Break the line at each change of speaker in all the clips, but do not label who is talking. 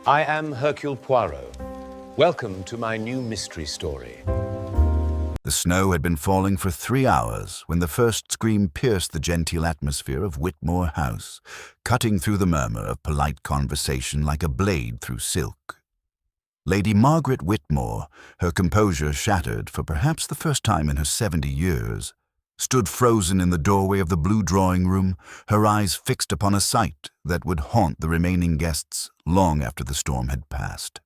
I am Hercule Poirot. Welcome to my new mystery story.
The snow had been falling for 3 hours when the first scream pierced the genteel atmosphere of Whitmore House, cutting through the murmur of polite conversation like a blade through silk. Lady Margaret Whitmore, her composure shattered for perhaps the first time in her 70 years, stood frozen in the doorway of the blue drawing-room, her eyes fixed upon a sight that would haunt the remaining guests long after the storm had passed.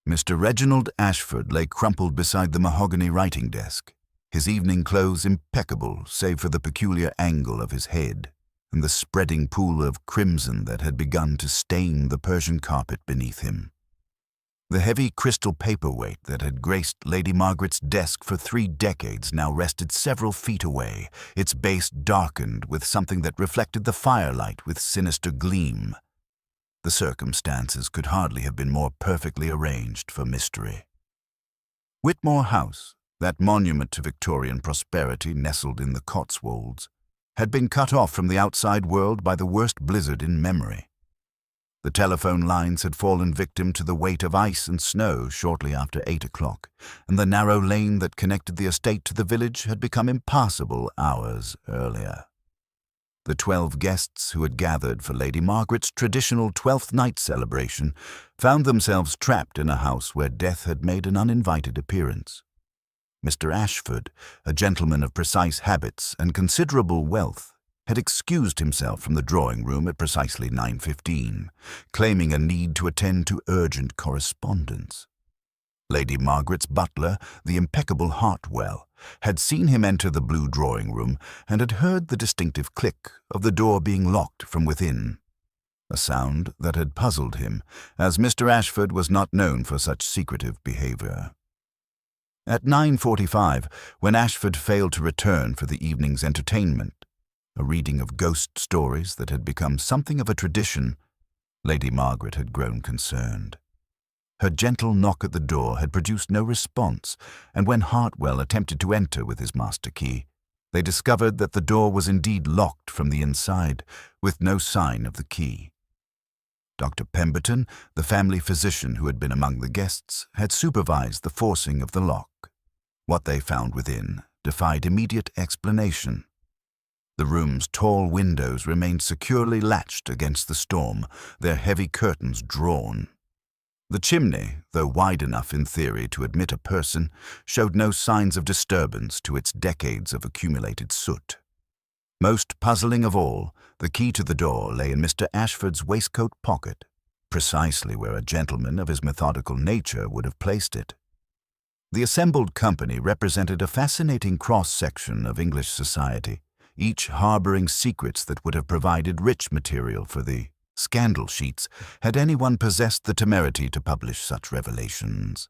Mr. Reginald Ashford lay crumpled beside the mahogany writing desk, his evening clothes impeccable save for the peculiar angle of his head and the spreading pool of crimson that had begun to stain the Persian carpet beneath him. The heavy crystal paperweight that had graced Lady Margaret's desk for 3 decades now rested several feet away, its base darkened with something that reflected the firelight with sinister gleam. The circumstances could hardly have been more perfectly arranged for mystery. Whitmore House, that monument to Victorian prosperity nestled in the Cotswolds, had been cut off from the outside world by the worst blizzard in memory. The telephone lines had fallen victim to the weight of ice and snow shortly after 8 o'clock, and the narrow lane that connected the estate to the village had become impassable hours earlier. The 12 guests who had gathered for Lady Margaret's traditional 12th night celebration found themselves trapped in a house where death had made an uninvited appearance. Mr. Ashford, a gentleman of precise habits and considerable wealth, had excused himself from the drawing-room at precisely 9:15, claiming a need to attend to urgent correspondence. Lady Margaret's butler, the impeccable Hartwell, had seen him enter the blue drawing-room and had heard the distinctive click of the door being locked from within, a sound that had puzzled him, as Mr. Ashford was not known for such secretive behavior. At 9:45, when Ashford failed to return for the evening's entertainment, a reading of ghost stories that had become something of a tradition, Lady Margaret had grown concerned. Her gentle knock at the door had produced no response, and when Hartwell attempted to enter with his master key, they discovered that the door was indeed locked from the inside, with no sign of the key. Dr. Pemberton, the family physician who had been among the guests, had supervised the forcing of the lock. What they found within defied immediate explanation. The room's tall windows remained securely latched against the storm, their heavy curtains drawn. The chimney, though wide enough in theory to admit a person, showed no signs of disturbance to its decades of accumulated soot. Most puzzling of all, the key to the door lay in Mr. Ashford's waistcoat pocket, precisely where a gentleman of his methodical nature would have placed it. The assembled company represented a fascinating cross-section of English society, each harboring secrets that would have provided rich material for the scandal sheets had anyone possessed the temerity to publish such revelations.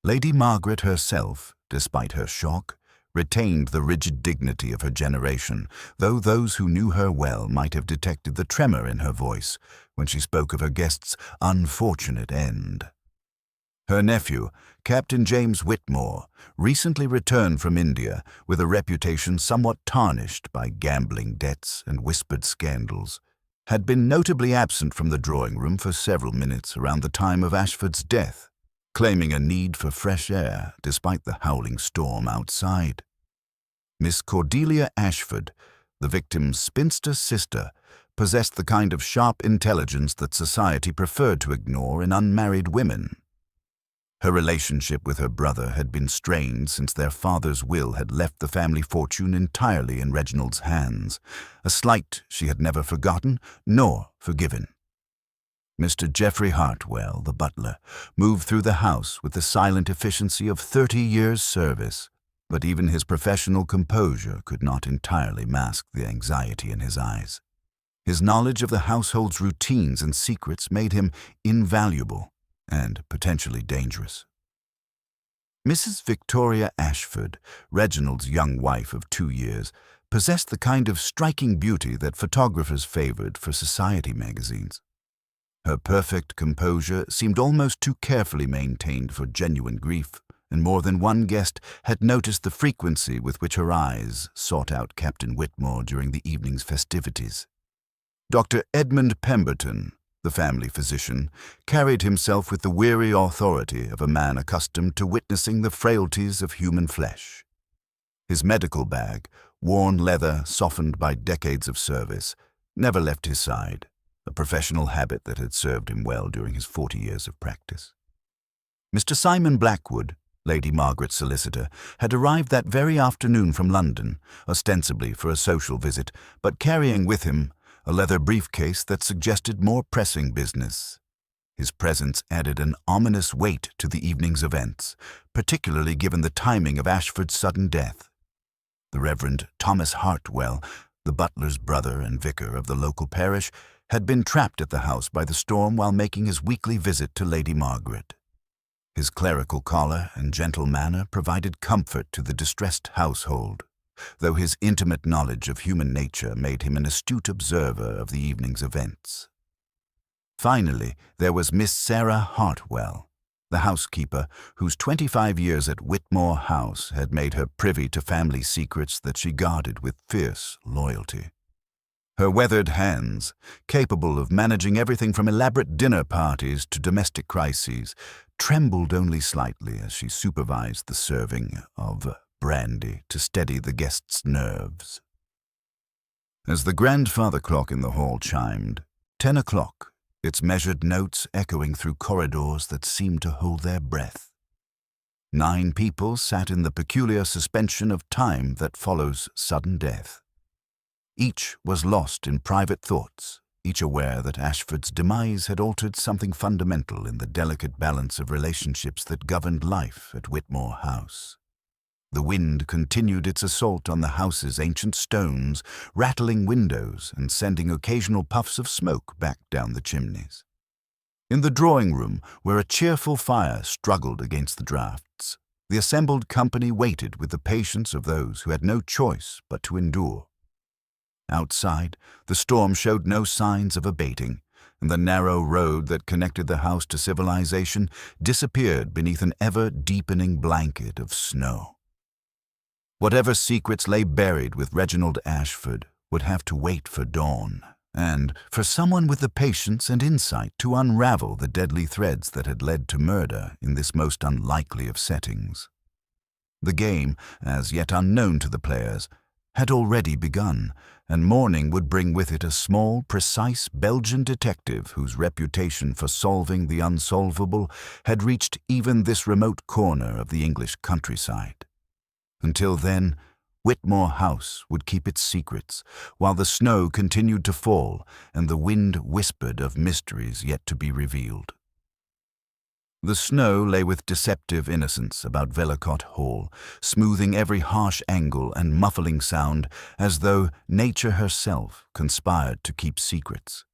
Lady Margaret herself, despite her shock, retained the rigid dignity of her generation, though those who knew her well might have detected the tremor in her voice when she spoke of her guest's unfortunate end. Her nephew, Captain James Whitmore, recently returned from India with a reputation somewhat tarnished by gambling debts and whispered scandals, had been notably absent from the drawing-room for several minutes around the time of Ashford's death, claiming a need for fresh air despite the howling storm outside. Miss Cordelia Ashford, the victim's spinster sister, possessed the kind of sharp intelligence that society preferred to ignore in unmarried women. Her relationship with her brother had been strained since their father's will had left the family fortune entirely in Reginald's hands, a slight she had never forgotten nor forgiven. Mr. Geoffrey Hartwell, the butler, moved through the house with the silent efficiency of 30 years' service, but even his professional composure could not entirely mask the anxiety in his eyes. His knowledge of the household's routines and secrets made him invaluable and potentially dangerous. Mrs. Victoria Ashford, Reginald's young wife of 2 years, possessed the kind of striking beauty that photographers favored for society magazines. Her perfect composure seemed almost too carefully maintained for genuine grief, and more than one guest had noticed the frequency with which her eyes sought out Captain Whitmore during the evening's festivities. Dr. Edmund Pemberton, the family physician, carried himself with the weary authority of a man accustomed to witnessing the frailties of human flesh. His medical bag, worn leather softened by decades of service, never left his side, a professional habit that had served him well during his 40 years of practice. Mr. Simon Blackwood, Lady Margaret's solicitor, had arrived that very afternoon from London, ostensibly for a social visit, but carrying with him a leather briefcase that suggested more pressing business. His presence added an ominous weight to the evening's events, particularly given the timing of Ashford's sudden death. The Reverend Thomas Hartwell, the butler's brother and vicar of the local parish, had been trapped at the house by the storm while making his weekly visit to Lady Margaret. His clerical collar and gentle manner provided comfort to the distressed household, though his intimate knowledge of human nature made him an astute observer of the evening's events. Finally, there was Miss Sarah Hartwell, the housekeeper whose 25 years at Whitmore House had made her privy to family secrets that she guarded with fierce loyalty. Her weathered hands, capable of managing everything from elaborate dinner parties to domestic crises, trembled only slightly as she supervised the serving of brandy to steady the guests' nerves. As the grandfather clock in the hall chimed, 10 o'clock, its measured notes echoing through corridors that seemed to hold their breath. 9 people sat in the peculiar suspension of time that follows sudden death. Each was lost in private thoughts, each aware that Ashford's demise had altered something fundamental in the delicate balance of relationships that governed life at Whitmore House. The wind continued its assault on the house's ancient stones, rattling windows and sending occasional puffs of smoke back down the chimneys. In the drawing room, where a cheerful fire struggled against the draughts, the assembled company waited with the patience of those who had no choice but to endure. Outside, the storm showed no signs of abating, and the narrow road that connected the house to civilization disappeared beneath an ever-deepening blanket of snow. Whatever secrets lay buried with Reginald Ashford would have to wait for dawn, and for someone with the patience and insight to unravel the deadly threads that had led to murder in this most unlikely of settings. The game, as yet unknown to the players, had already begun, and morning would bring with it a small, precise Belgian detective whose reputation for solving the unsolvable had reached even this remote corner of the English countryside. Until then, Whitmore House would keep its secrets, while the snow continued to fall and the wind whispered of mysteries yet to be revealed. The snow lay with deceptive innocence about Vellacourt Hall, smoothing every harsh angle and muffling sound as though nature herself conspired to keep secrets.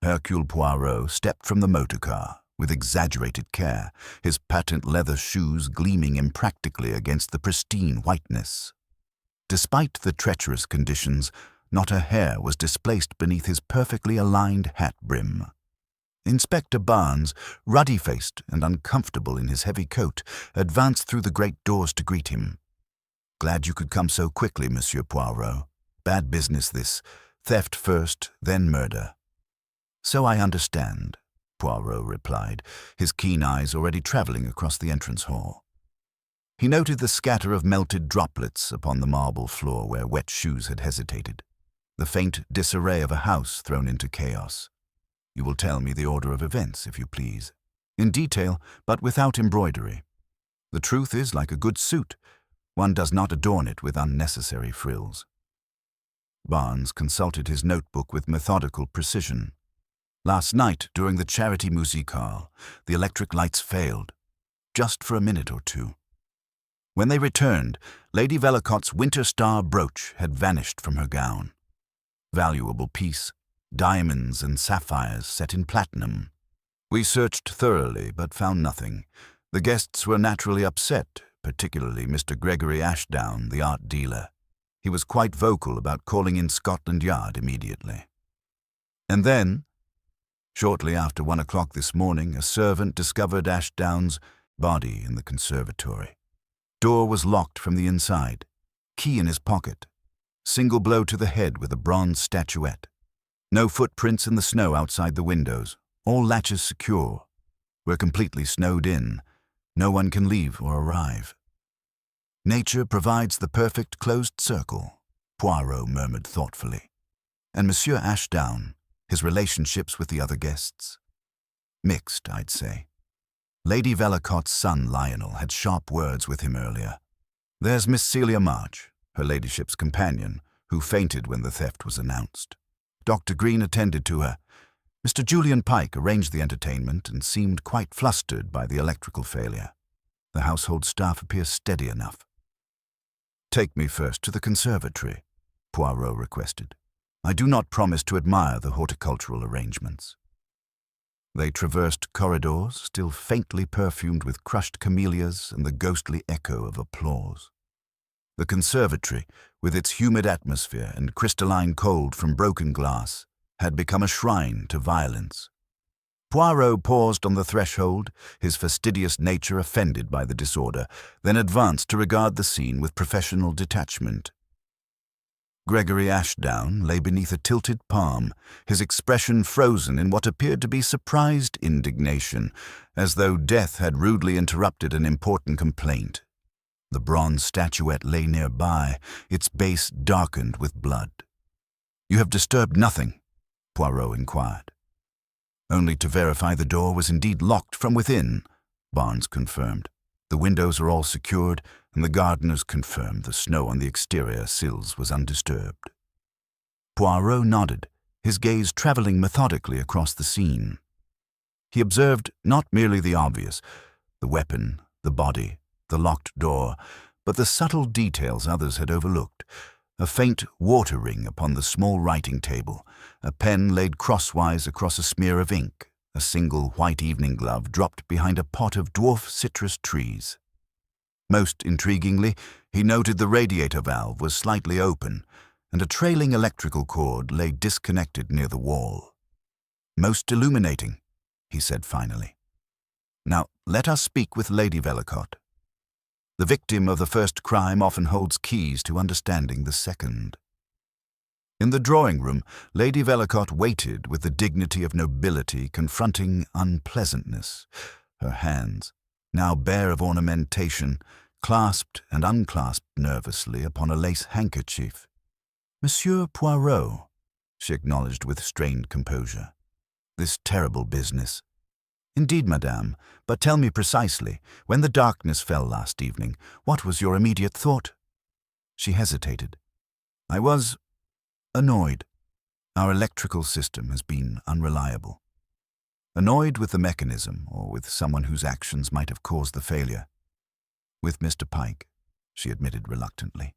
Hercule Poirot stepped from the motor car with exaggerated care, his patent leather shoes gleaming impractically against the pristine whiteness. Despite the treacherous conditions, not a hair was displaced beneath his perfectly aligned hat brim. Inspector Barnes, ruddy-faced and uncomfortable in his heavy coat, advanced through the great doors to greet him. "Glad you could come so quickly, Monsieur Poirot. Bad business this. Theft first, then murder." "So I understand," Poirot replied, his keen eyes already travelling across the entrance hall. He noted the scatter of melted droplets upon the marble floor where wet shoes had hesitated, the faint disarray of a house thrown into chaos. "You will tell me the order of events, if you please. In detail, but without embroidery. The truth is like a good suit. One does not adorn it with unnecessary frills." Barnes consulted his notebook with methodical precision. Last night, during the charity musicale, the electric lights failed, just for a minute or two. When they returned, Lady Vellacourt's winter star brooch had vanished from her gown. Valuable piece, diamonds and sapphires set in platinum. We searched thoroughly, but found nothing. The guests were naturally upset, particularly Mr. Gregory Ashdown, the art dealer. He was quite vocal about calling in Scotland Yard immediately. And then, shortly after 1 o'clock this morning, a servant discovered Ashdown's body in the conservatory. Door was locked from the inside. Key in his pocket. Single blow to the head with a bronze statuette. No footprints in the snow outside the windows. All latches secure. We're completely snowed in. No one can leave or arrive. Nature provides the perfect closed circle, Poirot murmured thoughtfully. And Monsieur Ashdown, his relationships with the other guests? Mixed, I'd say. Lady Vellacott's son Lionel had sharp words with him earlier. There's Miss Celia March, her ladyship's companion, who fainted when the theft was announced. Dr. Green attended to her. Mr. Julian Pike arranged the entertainment and seemed quite flustered by the electrical failure. The household staff appear steady enough. Take me first to the conservatory, Poirot requested. I do not promise to admire the horticultural arrangements. They traversed corridors, still faintly perfumed with crushed camellias and the ghostly echo of applause. The conservatory, with its humid atmosphere and crystalline cold from broken glass, had become a shrine to violence. Poirot paused on the threshold, his fastidious nature offended by the disorder, then advanced to regard the scene with professional detachment. Gregory Ashdown lay beneath a tilted palm, his expression frozen in what appeared to be surprised indignation, as though death had rudely interrupted an important complaint. The bronze statuette lay nearby, its base darkened with blood. "You have disturbed nothing?" Poirot inquired. "Only to verify the door was indeed locked from within," Barnes confirmed. "The windows are all secured, and the gardeners confirmed the snow on the exterior sills was undisturbed." Poirot nodded, his gaze traveling methodically across the scene. He observed not merely the obvious, the weapon, the body, the locked door, but the subtle details others had overlooked. A faint water ring upon the small writing table, a pen laid crosswise across a smear of ink, a single white evening glove dropped behind a pot of dwarf citrus trees. Most intriguingly, he noted the radiator valve was slightly open, and a trailing electrical cord lay disconnected near the wall. "Most illuminating," he said finally. "Now, let us speak with Lady Vellacotte. The victim of the first crime often holds keys to understanding the second." In the drawing-room, Lady Vellacotte waited with the dignity of nobility confronting unpleasantness. Her hands, now bare of ornamentation, clasped and unclasped nervously upon a lace handkerchief. "Monsieur Poirot," she acknowledged with strained composure. "This terrible business." "Indeed, madame, but tell me precisely, when the darkness fell last evening, what was your immediate thought?" She hesitated. "I was annoyed. Our electrical system has been unreliable. Annoyed with the mechanism, or with someone whose actions might have caused the failure. With Mr. Pike," she admitted reluctantly.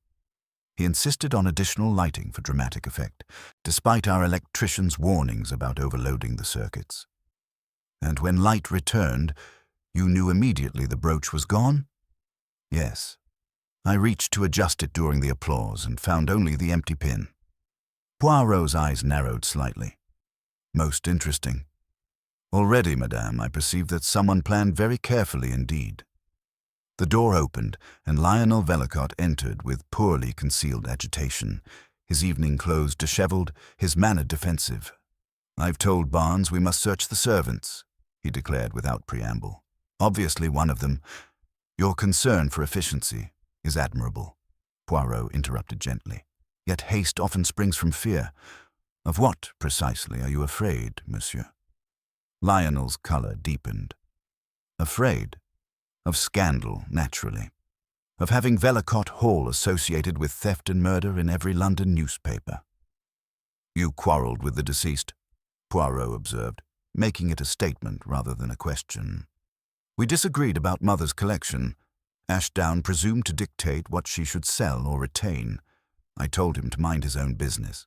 "He insisted on additional lighting for dramatic effect, despite our electrician's warnings about overloading the circuits. And when light returned, you knew immediately the brooch was gone?" "Yes. I reached to adjust it during the applause and found only the empty pin." Poirot's eyes narrowed slightly. "Most interesting. Already, madame, I perceive that someone planned very carefully indeed." The door opened, and Lionel Vellacotte entered with poorly concealed agitation, his evening clothes disheveled, his manner defensive. "I've told Barnes we must search the servants," he declared without preamble. "Obviously one of them—" "Your concern for efficiency is admirable," Poirot interrupted gently. "Yet haste often springs from fear. Of what, precisely, are you afraid, monsieur?" Lionel's color deepened. "Afraid? Of scandal, naturally. Of having Vellacotte Hall associated with theft and murder in every London newspaper." "You quarreled with the deceased," Poirot observed, making it a statement rather than a question. "We disagreed about Mother's collection. Ashdown presumed to dictate what she should sell or retain. I told him to mind his own business."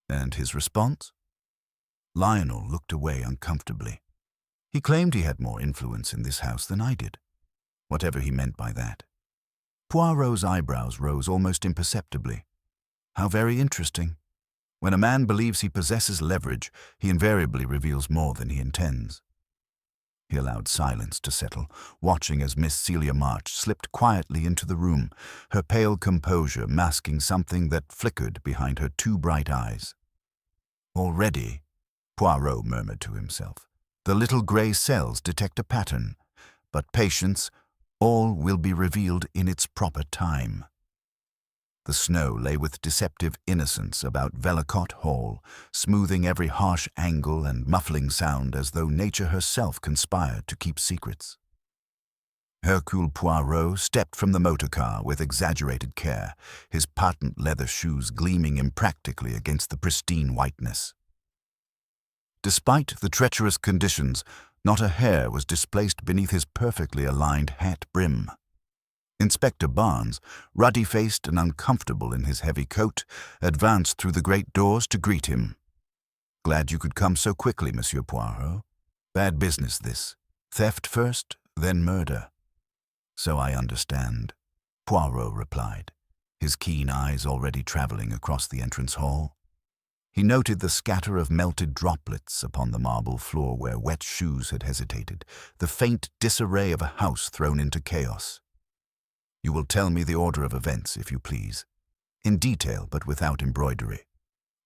"And his response?" Lionel looked away uncomfortably. He claimed he had more influence in this house than I did, whatever he meant by that. Poirot's eyebrows rose almost imperceptibly. "How very interesting. When a man believes he possesses leverage, he invariably reveals more than he intends." He allowed silence to settle, watching as Miss Celia March slipped quietly into the room, her pale composure masking something that flickered behind her two bright eyes. Already, Poirot murmured to himself, the little grey cells detect a pattern, but patience, all will be revealed in its proper time. The snow lay with deceptive innocence about Vellacotte Hall, smoothing every harsh angle and muffling sound as though nature herself conspired to keep secrets. Hercule Poirot stepped from the motor car with exaggerated care, his patent leather shoes gleaming impractically against the pristine whiteness. Despite the treacherous conditions, not a hair was displaced beneath his perfectly aligned hat brim. Inspector Barnes, ruddy-faced and uncomfortable in his heavy coat, advanced through the great doors to greet him. "Glad you could come so quickly, Monsieur Poirot. Bad business, this. Theft first, then murder." "So I understand," Poirot replied, his keen eyes already traveling across the entrance hall. He noted the scatter of melted droplets upon the marble floor where wet shoes had hesitated, the faint disarray of a house thrown into chaos. "You will tell me the order of events, if you please. In detail, but without embroidery.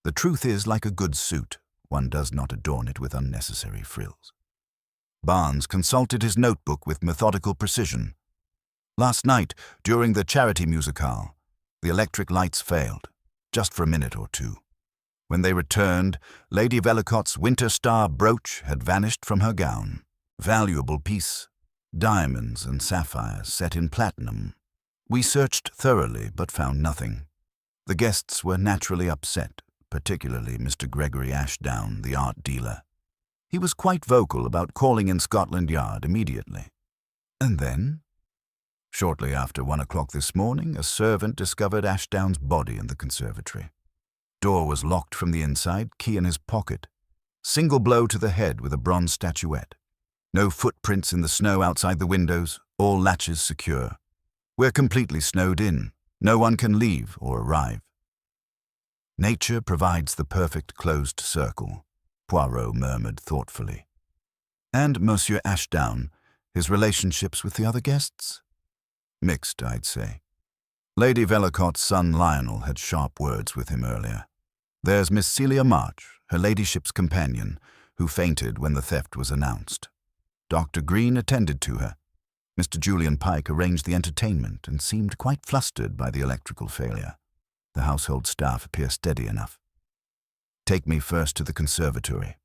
The truth is, like a good suit, one does not adorn it with unnecessary frills." Barnes consulted his notebook with methodical precision. "Last night, during the charity musicale, the electric lights failed, just for a minute or two. When they returned, Lady Vellacotte's Winter Star brooch had vanished from her gown. Valuable piece, diamonds and sapphires set in platinum. We searched thoroughly but found nothing. The guests were naturally upset, particularly Mr. Gregory Ashdown, the art dealer. He was quite vocal about calling in Scotland Yard immediately. And then, shortly after 1 o'clock this morning, a servant discovered Ashdown's body in the conservatory. Door was locked from the inside, key in his pocket. Single blow to the head with a bronze statuette. No footprints in the snow outside the windows, all latches secure. We're completely snowed in. No one can leave or arrive." "Nature provides the perfect closed circle," Poirot murmured thoughtfully. "And Monsieur Ashdown, his relationships with the other guests?" "Mixed, I'd say. Lady Vellacotte's son Lionel had sharp words with him earlier. There's Miss Celia March, her ladyship's companion, who fainted when the theft was announced. Dr. Green attended to her. Mr. Julian Pike arranged the entertainment and seemed quite flustered by the electrical failure. The household staff appear steady enough." "Take me first to the conservatory,"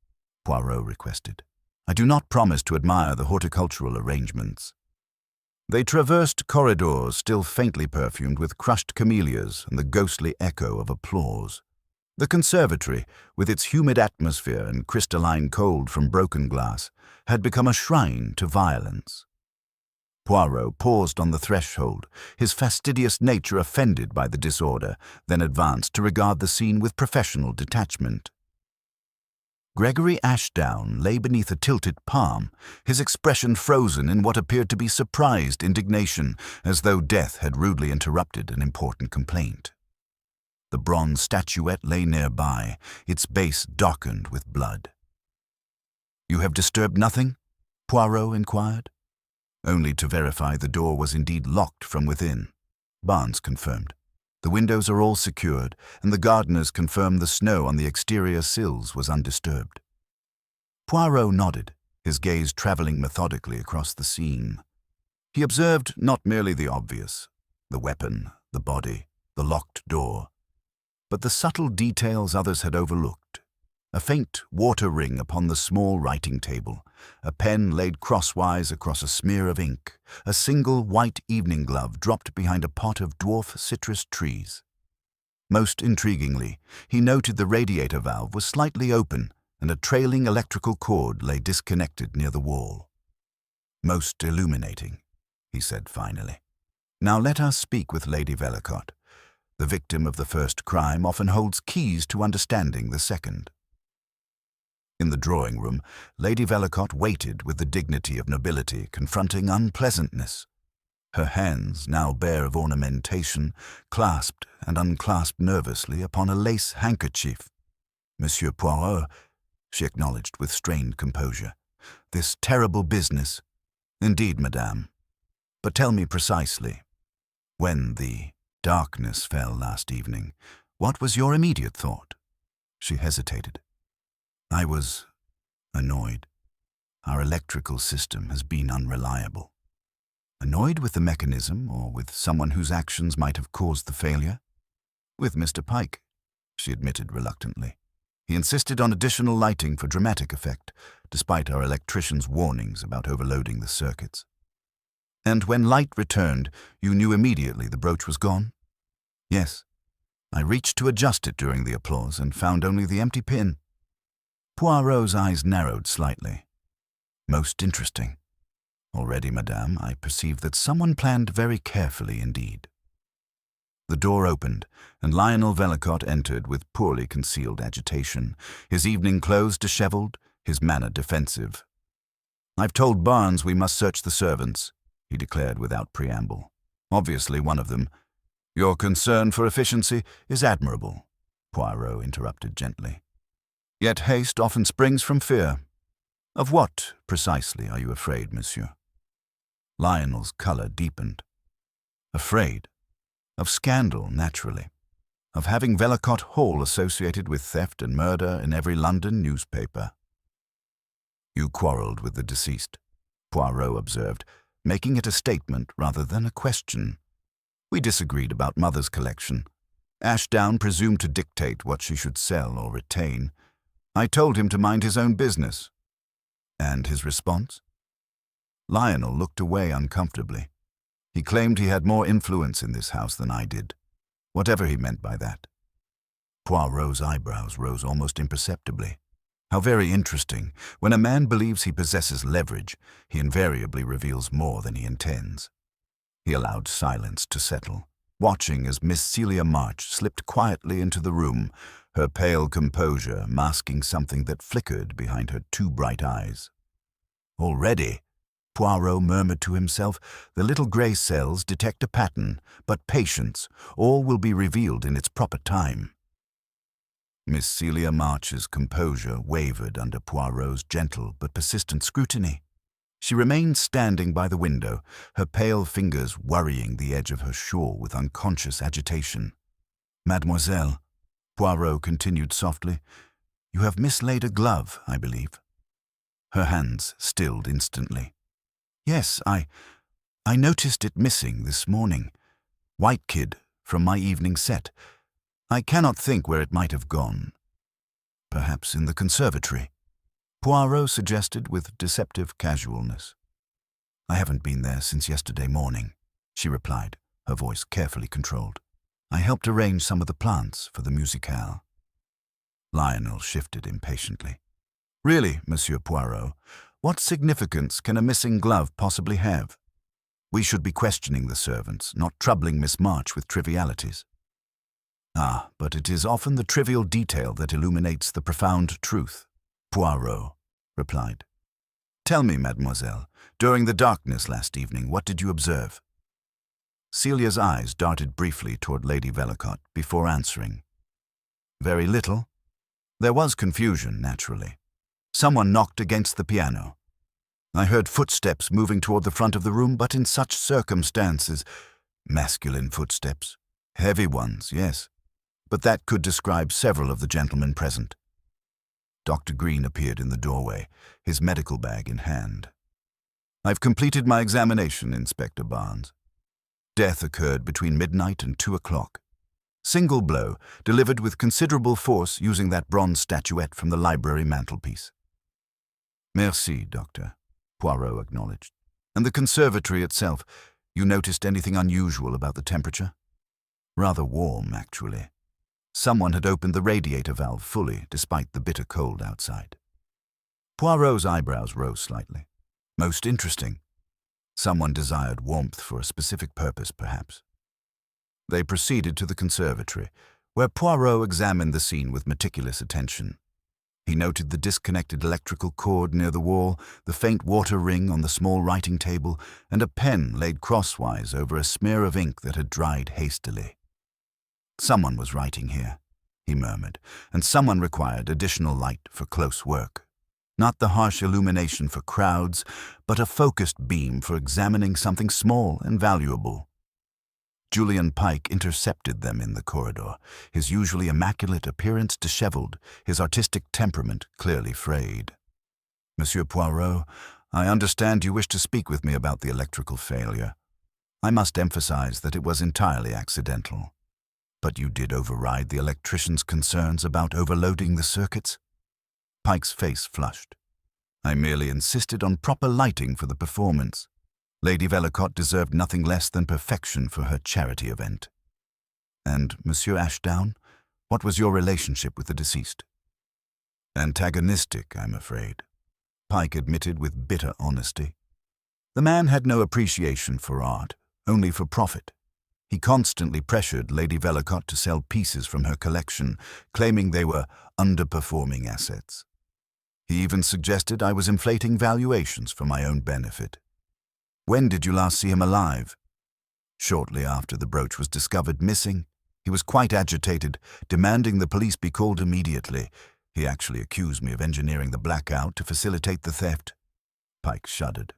Poirot requested. "I do not promise to admire the horticultural arrangements." They traversed corridors still faintly perfumed with crushed camellias and the ghostly echo of applause. The conservatory, with its humid atmosphere and crystalline cold from broken glass, had become a shrine to violence. Poirot paused on the threshold, his fastidious nature offended by the disorder, then advanced to regard the scene with professional detachment. Gregory Ashdown lay beneath a tilted palm, his expression frozen in what appeared to be surprised indignation, as though death had rudely interrupted an important complaint. The bronze statuette lay nearby, its base darkened with blood. "You have disturbed nothing?" Poirot inquired. "Only to verify the door was indeed locked from within," Barnes confirmed. "The windows are all secured, and the gardeners confirm the snow on the exterior sills was undisturbed." Poirot nodded, his gaze traveling methodically across the scene. He observed not merely the obvious, the weapon, the body, the locked door, but the subtle details others had overlooked. A faint water ring upon the small writing table, a pen laid crosswise across a smear of ink, a single white evening glove dropped behind a pot of dwarf citrus trees. Most intriguingly, he noted the radiator valve was slightly open and a trailing electrical cord lay disconnected near the wall. "Most illuminating," he said finally. "Now let us speak with Lady Vellacotte. The victim of the first crime often holds keys to understanding the second." In the drawing-room, Lady Vellacotte waited with the dignity of nobility, confronting unpleasantness. Her hands, now bare of ornamentation, clasped and unclasped nervously upon a lace handkerchief. "Monsieur Poirot," she acknowledged with strained composure, "this terrible business—" "Indeed, madame. But tell me precisely, when the darkness fell last evening, what was your immediate thought?" She hesitated, I was annoyed. Our electrical system has been unreliable. Annoyed with the mechanism or with someone whose actions might have caused the failure? With Mr. Pike, she admitted reluctantly. He insisted on additional lighting for dramatic effect, despite our electrician's warnings about overloading the circuits. And when light returned, you knew immediately the brooch was gone? Yes. I reached to adjust it during the applause and found only the empty pin. Poirot's eyes narrowed slightly. Most interesting. Already, madame, I perceive that someone planned very carefully indeed. The door opened, and Lionel Velicott entered with poorly concealed agitation, his evening clothes disheveled, his manner defensive. "I've told Barnes we must search the servants," he declared without preamble. "Obviously one of them." "Your concern for efficiency is admirable," Poirot interrupted gently. "Yet haste often springs from fear. Of what, precisely, are you afraid, monsieur?" Lionel's color deepened. Afraid? Of scandal, naturally. Of having Velicott Hall associated with theft and murder in every London newspaper. "You quarreled with the deceased," Poirot observed, making it a statement rather than a question. "We disagreed about Mother's collection. Ashdown presumed to dictate what she should sell or retain. I told him to mind his own business." "And his response?" Lionel looked away uncomfortably. He claimed he had more influence in this house than I did, whatever he meant by that. Poirot's eyebrows rose almost imperceptibly. How very interesting. When a man believes he possesses leverage, he invariably reveals more than he intends. He allowed silence to settle, watching as Miss Celia March slipped quietly into the room, her pale composure masking something that flickered behind her two bright eyes. "Already," Poirot murmured to himself, "the little grey cells detect a pattern, but patience, all will be revealed in its proper time." Miss Celia March's composure wavered under Poirot's gentle but persistent scrutiny. She remained standing by the window, her pale fingers worrying the edge of her shawl with unconscious agitation. "Mademoiselle," Poirot continued softly, "you have mislaid a glove, I believe." Her hands stilled instantly. "Yes, I noticed it missing this morning. White kid, from my evening set. I cannot think where it might have gone. Perhaps in the conservatory," Poirot suggested with deceptive casualness. "I haven't been there since yesterday morning," she replied, her voice carefully controlled. "I helped arrange some of the plants for the musicale." Lionel shifted impatiently. "Really, Monsieur Poirot, what significance can a missing glove possibly have? We should be questioning the servants, not troubling Miss March with trivialities." "Ah, but it is often the trivial detail that illuminates the profound truth," Poirot replied. "Tell me, mademoiselle, during the darkness last evening, what did you observe?" Celia's eyes darted briefly toward Lady Velicott before answering. "Very little. There was confusion, naturally. Someone knocked against the piano. I heard footsteps moving toward the front of the room, but in such circumstances— masculine footsteps. Heavy ones, yes. But that could describe several of the gentlemen present." Dr. Green appeared in the doorway, his medical bag in hand. "I've completed my examination, Inspector Barnes. Death occurred between midnight and 2 o'clock. Single blow, delivered with considerable force using that bronze statuette from the library mantelpiece." "Merci, Doctor," Poirot acknowledged. "And the conservatory itself, you noticed anything unusual about the temperature?" "Rather warm, actually. Someone had opened the radiator valve fully, despite the bitter cold outside." Poirot's eyebrows rose slightly. "Most interesting. Someone desired warmth for a specific purpose, perhaps." They proceeded to the conservatory, where Poirot examined the scene with meticulous attention. He noted the disconnected electrical cord near the wall, the faint water ring on the small writing table, and a pen laid crosswise over a smear of ink that had dried hastily. "Someone was writing here," he murmured, "and someone required additional light for close work. Not the harsh illumination for crowds, but a focused beam for examining something small and valuable." Julian Pike intercepted them in the corridor, his usually immaculate appearance disheveled, his artistic temperament clearly frayed. "Monsieur Poirot, I understand you wish to speak with me about the electrical failure. I must emphasize that it was entirely accidental. But you did override the electrician's concerns about overloading the circuits?" Pike's face flushed. "I merely insisted on proper lighting for the performance. Lady Vellacotte deserved nothing less than perfection for her charity event." "And, Monsieur Ashdown, what was your relationship with the deceased?" "Antagonistic, I'm afraid," Pike admitted with bitter honesty. The man had no appreciation for art, only for profit. He constantly pressured Lady Vellacotte to sell pieces from her collection, claiming they were underperforming assets. He even suggested I was inflating valuations for my own benefit. "When did you last see him alive?" "Shortly after the brooch was discovered missing. He was quite agitated, demanding the police be called immediately. He actually accused me of engineering the blackout to facilitate the theft." Pike shuddered.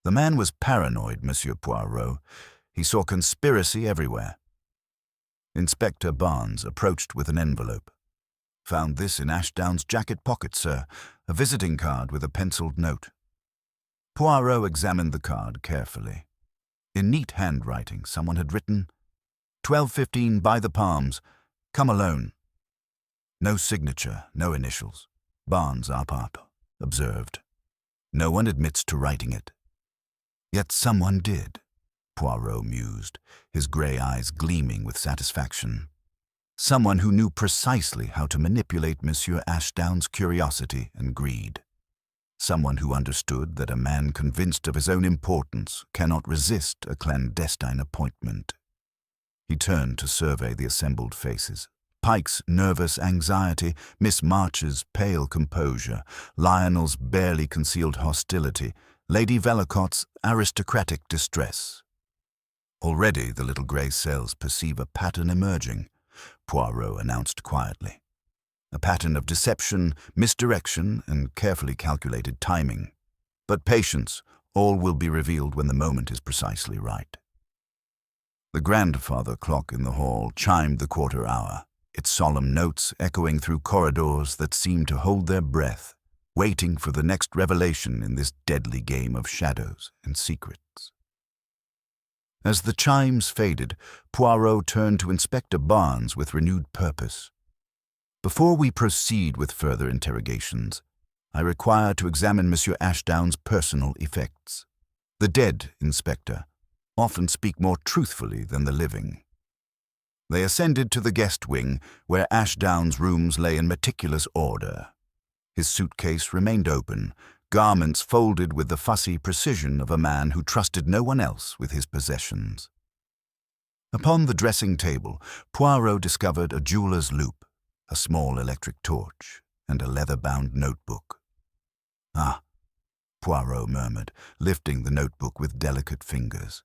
"The man was paranoid, Monsieur Poirot. He saw conspiracy everywhere." Inspector Barnes approached with an envelope. "Found this in Ashdown's jacket pocket, sir, a visiting card with a penciled note." Poirot examined the card carefully. In neat handwriting, someone had written, "12:15 by the Palms. Come alone." No signature, no initials. Barnes Arpart observed. "No one admits to writing it." "Yet someone did," Poirot mused, his grey eyes gleaming with satisfaction. "Someone who knew precisely how to manipulate Monsieur Ashdown's curiosity and greed. Someone who understood that a man convinced of his own importance cannot resist a clandestine appointment." He turned to survey the assembled faces. Pike's nervous anxiety, Miss March's pale composure, Lionel's barely concealed hostility, Lady Vellacotte's aristocratic distress. "Already the little grey cells perceive a pattern emerging," Poirot announced quietly. "A pattern of deception, misdirection, and carefully calculated timing. But patience, all will be revealed when the moment is precisely right." The grandfather clock in the hall chimed the quarter hour, its solemn notes echoing through corridors that seemed to hold their breath, waiting for the next revelation in this deadly game of shadows and secrets. As the chimes faded, Poirot turned to Inspector Barnes with renewed purpose. "Before we proceed with further interrogations, I require to examine Monsieur Ashdown's personal effects. The dead, Inspector, often speak more truthfully than the living." They ascended to the guest wing, where Ashdown's rooms lay in meticulous order. His suitcase remained open, garments folded with the fussy precision of a man who trusted no one else with his possessions. Upon the dressing table, Poirot discovered a jeweler's loupe, a small electric torch, and a leather-bound notebook. "Ah," Poirot murmured, lifting the notebook with delicate fingers.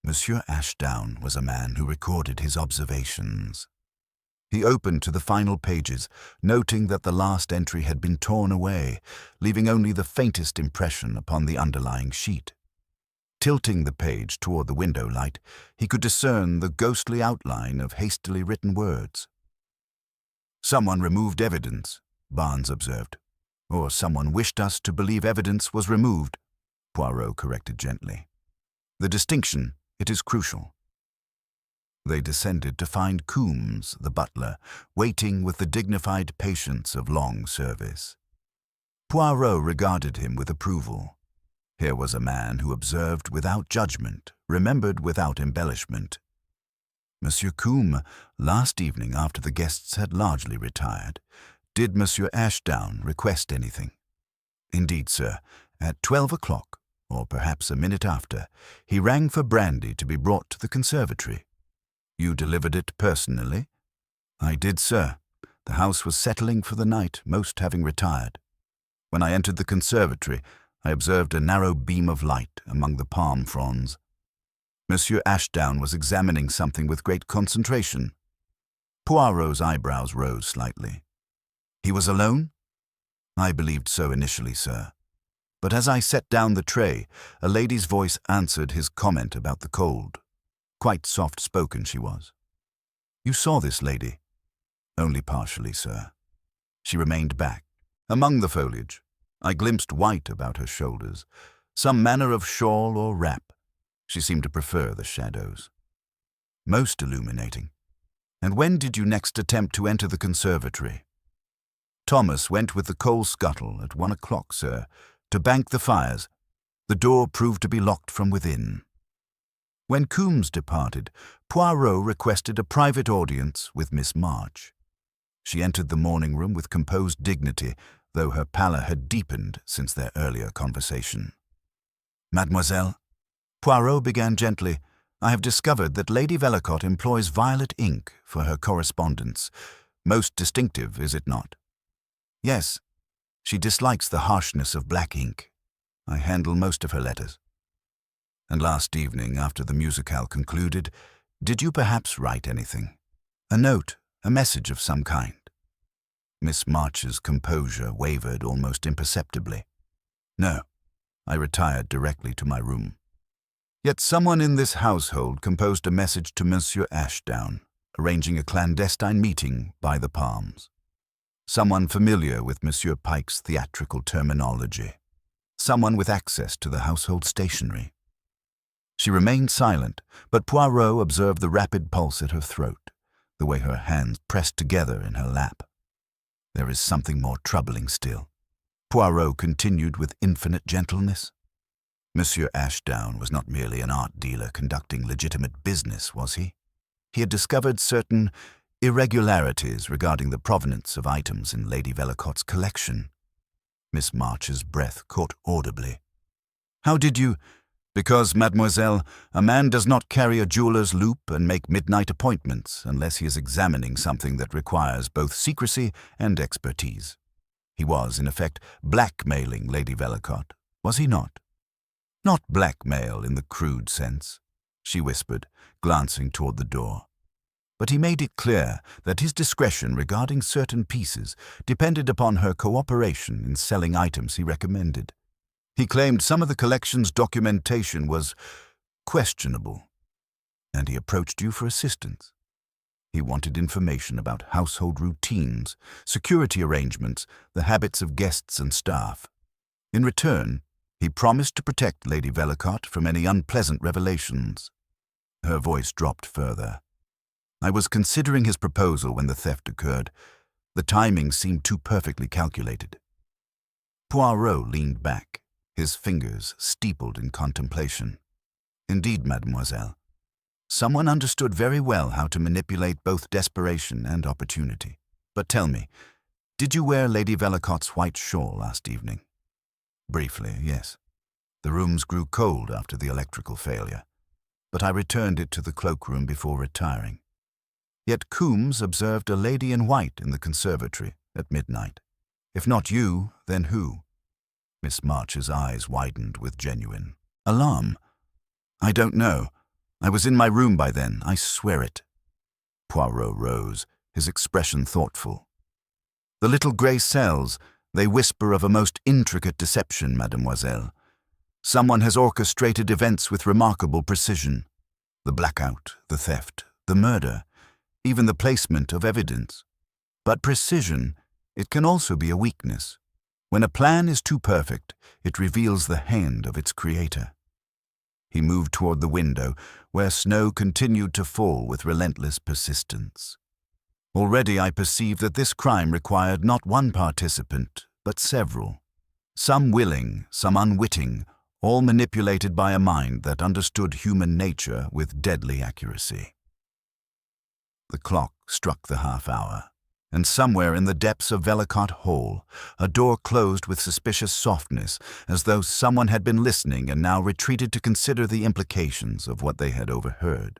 Monsieur Ashdown was a man who recorded his observations. He opened to the final pages, noting that the last entry had been torn away, leaving only the faintest impression upon the underlying sheet. Tilting the page toward the window light, he could discern the ghostly outline of hastily written words. "Someone removed evidence," Barnes observed. "Or someone wished us to believe evidence was removed," Poirot corrected gently. "The distinction, it is crucial." They descended to find Coombs, the butler, waiting with the dignified patience of long service. Poirot regarded him with approval. Here was a man who observed without judgment, remembered without embellishment. "Monsieur Coombs, last evening after the guests had largely retired, did Monsieur Ashdown request anything?" "Indeed, sir. At 12 o'clock, or perhaps a minute after, he rang for brandy to be brought to the conservatory." "You delivered it personally?" "I did, sir. The house was settling for the night, most having retired. When I entered the conservatory, I observed a narrow beam of light among the palm fronds. Monsieur Ashdown was examining something with great concentration." Poirot's eyebrows rose slightly. "He was alone?" "I believed so initially, sir. But as I set down the tray, a lady's voice answered his comment about the cold. Quite soft-spoken she was. "You saw this lady?" "Only partially, sir." She remained back, among the foliage. I glimpsed white about her shoulders, some manner of shawl or wrap. She seemed to prefer the shadows. "Most illuminating. And when did you next attempt to enter the conservatory?" "Thomas went with the coal scuttle at 1 o'clock, sir, to bank the fires. The door proved to be locked from within." When Coombs departed, Poirot requested a private audience with Miss March. She entered the morning room with composed dignity, though her pallor had deepened since their earlier conversation. "Mademoiselle," Poirot began gently, "I have discovered that Lady Velicott employs violet ink for her correspondence. Most distinctive, is it not?" "Yes. She dislikes the harshness of black ink. I handle most of her letters." "And last evening, after the musicale concluded, did you perhaps write anything? A note, a message of some kind?" Miss March's composure wavered almost imperceptibly. "No. I retired directly to my room." "Yet someone in this household composed a message to Monsieur Ashdown, arranging a clandestine meeting by the Palms. Someone familiar with Monsieur Pike's theatrical terminology. Someone with access to the household stationery." She remained silent, but Poirot observed the rapid pulse at her throat, the way her hands pressed together in her lap. "There is something more troubling still," Poirot continued with infinite gentleness. "Monsieur Ashdown was not merely an art dealer conducting legitimate business, was he? He had discovered certain irregularities regarding the provenance of items in Lady Velicott's collection." Miss March's breath caught audibly. "How did you—" "Because, mademoiselle, a man does not carry a jeweler's loupe and make midnight appointments unless he is examining something that requires both secrecy and expertise. He was, in effect, blackmailing Lady Velicott, was he not?" "Not blackmail in the crude sense," she whispered, glancing toward the door. "But he made it clear that his discretion regarding certain pieces depended upon her cooperation in selling items he recommended. He claimed some of the collection's documentation was questionable, and he approached you for assistance. He wanted information about household routines, security arrangements, the habits of guests and staff. In return, he promised to protect Lady Velicott from any unpleasant revelations." Her voice dropped further. "I was considering his proposal when the theft occurred. The timing seemed too perfectly calculated." Poirot leaned back, his fingers steepled in contemplation. "Indeed, mademoiselle. Someone understood very well how to manipulate both desperation and opportunity. But tell me, did you wear Lady Velicott's white shawl last evening?" "Briefly, yes. The rooms grew cold after the electrical failure, but I returned it to the cloakroom before retiring. Yet Coombs observed a lady in white in the conservatory at midnight. If not you, then who?" Miss March's eyes widened with genuine alarm. "I don't know. I was in my room by then, I swear it." Poirot rose, his expression thoughtful. "The little grey cells, they whisper of a most intricate deception, mademoiselle. Someone has orchestrated events with remarkable precision. The blackout, the theft, the murder, even the placement of evidence. But precision, it can also be a weakness. When a plan is too perfect, it reveals the hand of its creator." He moved toward the window, where snow continued to fall with relentless persistence. "Already I perceive that this crime required not one participant, but several. Some willing, some unwitting, all manipulated by a mind that understood human nature with deadly accuracy." The clock struck the half-hour, and somewhere in the depths of Velicott Hall, a door closed with suspicious softness, as though someone had been listening and now retreated to consider the implications of what they had overheard.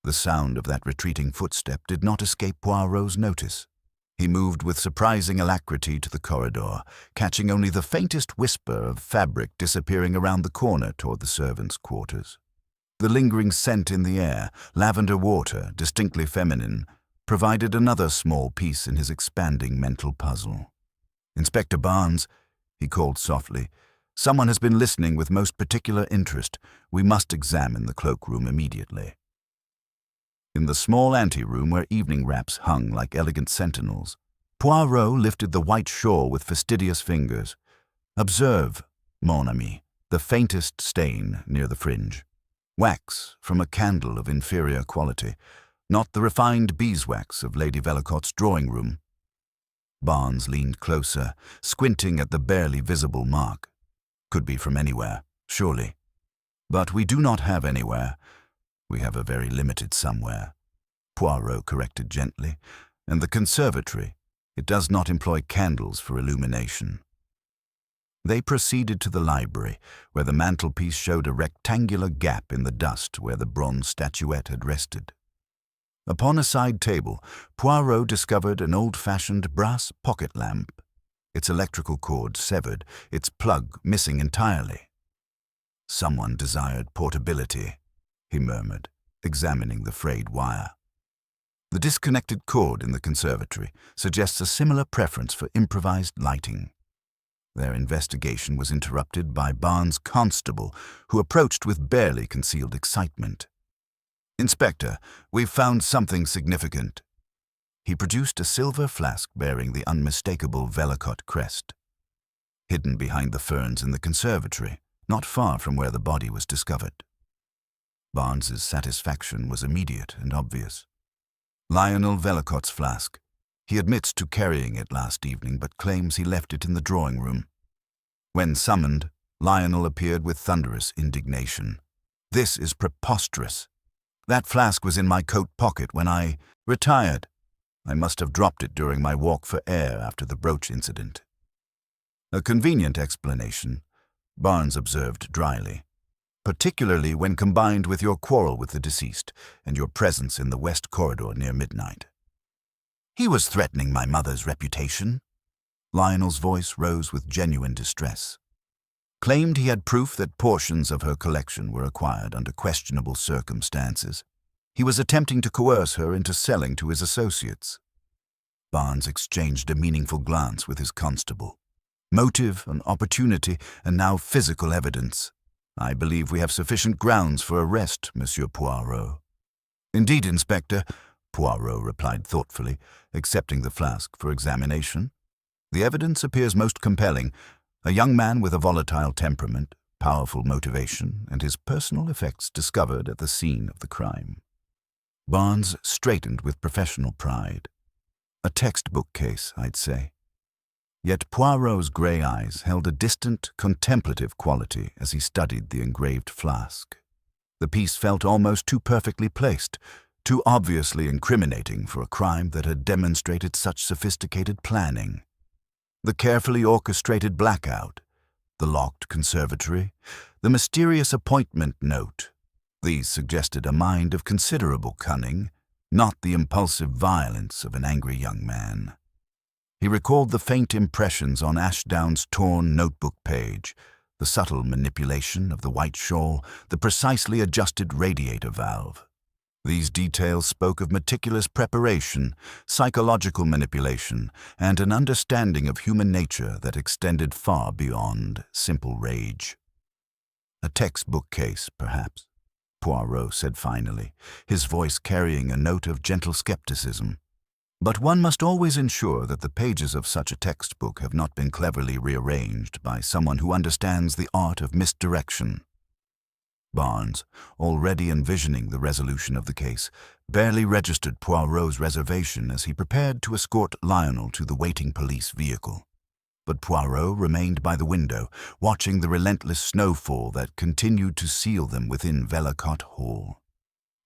The sound of that retreating footstep did not escape Poirot's notice. He moved with surprising alacrity to the corridor, catching only the faintest whisper of fabric disappearing around the corner toward the servants' quarters. The lingering scent in the air, lavender water, distinctly feminine, provided another small piece in his expanding mental puzzle. "Inspector Barnes," he called softly, "someone has been listening with most particular interest. We must examine the cloakroom immediately." In the small anteroom where evening wraps hung like elegant sentinels, Poirot lifted the white shawl with fastidious fingers. "Observe, mon ami, the faintest stain near the fringe. Wax from a candle of inferior quality, not the refined beeswax of Lady Vellacott's drawing-room." Barnes leaned closer, squinting at the barely visible mark. "Could be from anywhere, surely. But we do not have anywhere. We have a very limited somewhere," Poirot corrected gently. "And the conservatory, it does not employ candles for illumination." They proceeded to the library, where the mantelpiece showed a rectangular gap in the dust where the bronze statuette had rested. Upon a side table, Poirot discovered an old-fashioned brass pocket lamp, its electrical cord severed, its plug missing entirely. "Someone desired portability," he murmured, examining the frayed wire. The disconnected cord in the conservatory suggests a similar preference for improvised lighting. Their investigation was interrupted by Barnes' constable, who approached with barely concealed excitement. "Inspector, we've found something significant." He produced a silver flask bearing the unmistakable Vellacott crest. "Hidden behind the ferns in the conservatory, not far from where the body was discovered." Barnes's satisfaction was immediate and obvious. "Lionel Vellacott's flask. He admits to carrying it last evening, but claims he left it in the drawing-room." When summoned, Lionel appeared with thunderous indignation. "This is preposterous. That flask was in my coat pocket when I retired. I must have dropped it during my walk for air after the brooch incident." "A convenient explanation," Barnes observed dryly, "particularly when combined with your quarrel with the deceased and your presence in the West Corridor near midnight." "He was threatening my mother's reputation." Lionel's voice rose with genuine distress. "Claimed he had proof that portions of her collection were acquired under questionable circumstances. He was attempting to coerce her into selling to his associates." Barnes exchanged a meaningful glance with his constable. "Motive, an opportunity, and now physical evidence. I believe we have sufficient grounds for arrest, Monsieur Poirot." "Indeed, Inspector," Poirot replied thoughtfully, accepting the flask for examination. "The evidence appears most compelling. A young man with a volatile temperament, powerful motivation, and his personal effects discovered at the scene of the crime." Barnes straightened with professional pride. "A textbook case, I'd say." Yet Poirot's grey eyes held a distant, contemplative quality as he studied the engraved flask. The piece felt almost too perfectly placed, too obviously incriminating for a crime that had demonstrated such sophisticated planning. The carefully orchestrated blackout, the locked conservatory, the mysterious appointment note, these suggested a mind of considerable cunning, not the impulsive violence of an angry young man. He recalled the faint impressions on Ashdown's torn notebook page, the subtle manipulation of the white shawl, the precisely adjusted radiator valve. These details spoke of meticulous preparation, psychological manipulation, and an understanding of human nature that extended far beyond simple rage. "A textbook case, perhaps," Poirot said finally, his voice carrying a note of gentle skepticism. "But one must always ensure that the pages of such a textbook have not been cleverly rearranged by someone who understands the art of misdirection." Barnes, already envisioning the resolution of the case, barely registered Poirot's reservation as he prepared to escort Lionel to the waiting police vehicle. But Poirot remained by the window, watching the relentless snowfall that continued to seal them within Vellacott Hall.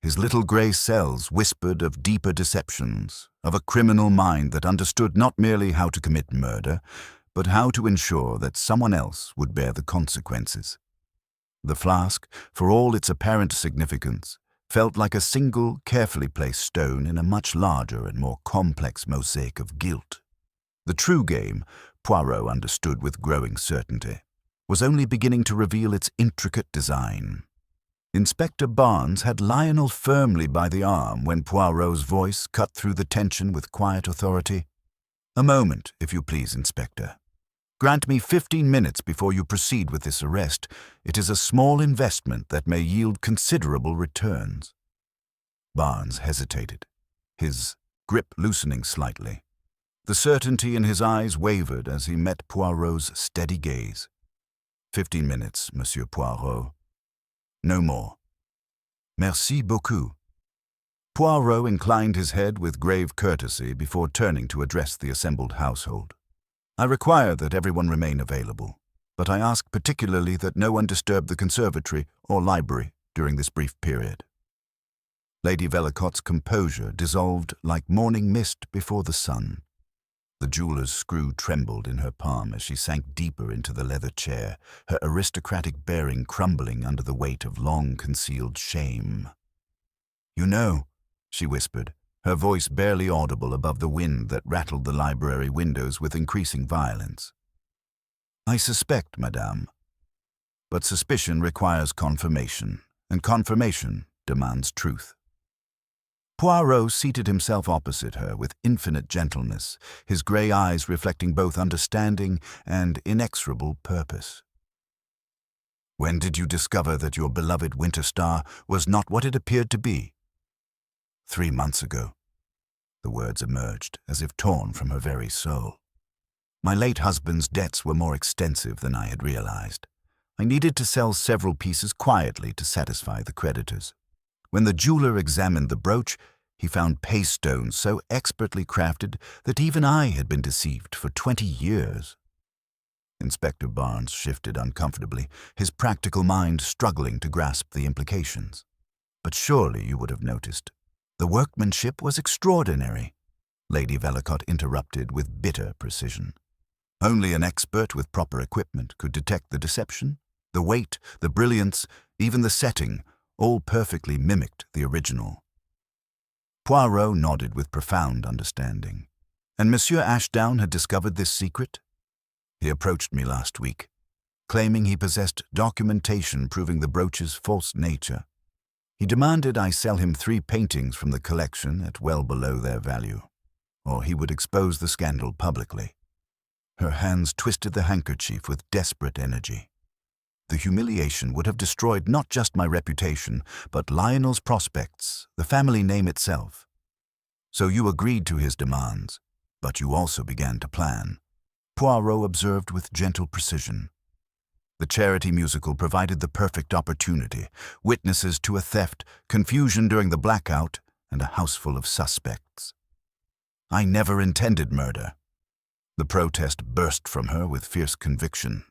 His little grey cells whispered of deeper deceptions, of a criminal mind that understood not merely how to commit murder, but how to ensure that someone else would bear the consequences. The flask, for all its apparent significance, felt like a single, carefully placed stone in a much larger and more complex mosaic of guilt. The true game, Poirot understood with growing certainty, was only beginning to reveal its intricate design. Inspector Barnes had Lionel firmly by the arm when Poirot's voice cut through the tension with quiet authority. "A moment, if you please, Inspector. Grant me 15 minutes before you proceed with this arrest. It is a small investment that may yield considerable returns." Barnes hesitated, his grip loosening slightly. The certainty in his eyes wavered as he met Poirot's steady gaze. 15 minutes, Monsieur Poirot. No more. Merci beaucoup. Poirot inclined his head with grave courtesy before turning to address the assembled household. I require that everyone remain available, but I ask particularly that no one disturb the conservatory or library during this brief period. Lady Vellacott's composure dissolved like morning mist before the sun. The jeweller's screw trembled in her palm as she sank deeper into the leather chair, her aristocratic bearing crumbling under the weight of long-concealed shame. "You know," she whispered, her voice barely audible above the wind that rattled the library windows with increasing violence. "I suspect, madame. But suspicion requires confirmation, and confirmation demands truth." Poirot seated himself opposite her with infinite gentleness, his grey eyes reflecting both understanding and inexorable purpose. "When did you discover that your beloved Winter Star was not what it appeared to be?" 3 months ago. The words emerged as if torn from her very soul. My late husband's debts were more extensive than I had realized. I needed to sell several pieces quietly to satisfy the creditors. When the jeweler examined the brooch, he found paste stones so expertly crafted that even I had been deceived for 20 years. Inspector Barnes shifted uncomfortably, his practical mind struggling to grasp the implications. "But surely you would have noticed. The workmanship was extraordinary," Lady Vellacott interrupted with bitter precision. "Only an expert with proper equipment could detect the deception. The weight, the brilliance, even the setting, all perfectly mimicked the original." Poirot nodded with profound understanding. "And Monsieur Ashdown had discovered this secret?" "He approached me last week, claiming he possessed documentation proving the brooch's false nature. He demanded I sell him 3 paintings from the collection at well below their value, or he would expose the scandal publicly." Her hands twisted the handkerchief with desperate energy. "The humiliation would have destroyed not just my reputation, but Lionel's prospects, the family name itself. So you agreed to his demands, but you also began to plan," Poirot observed with gentle precision. "The charity musical provided the perfect opportunity, witnesses to a theft, confusion during the blackout, and a house full of suspects. I never intended murder." The protest burst from her with fierce conviction.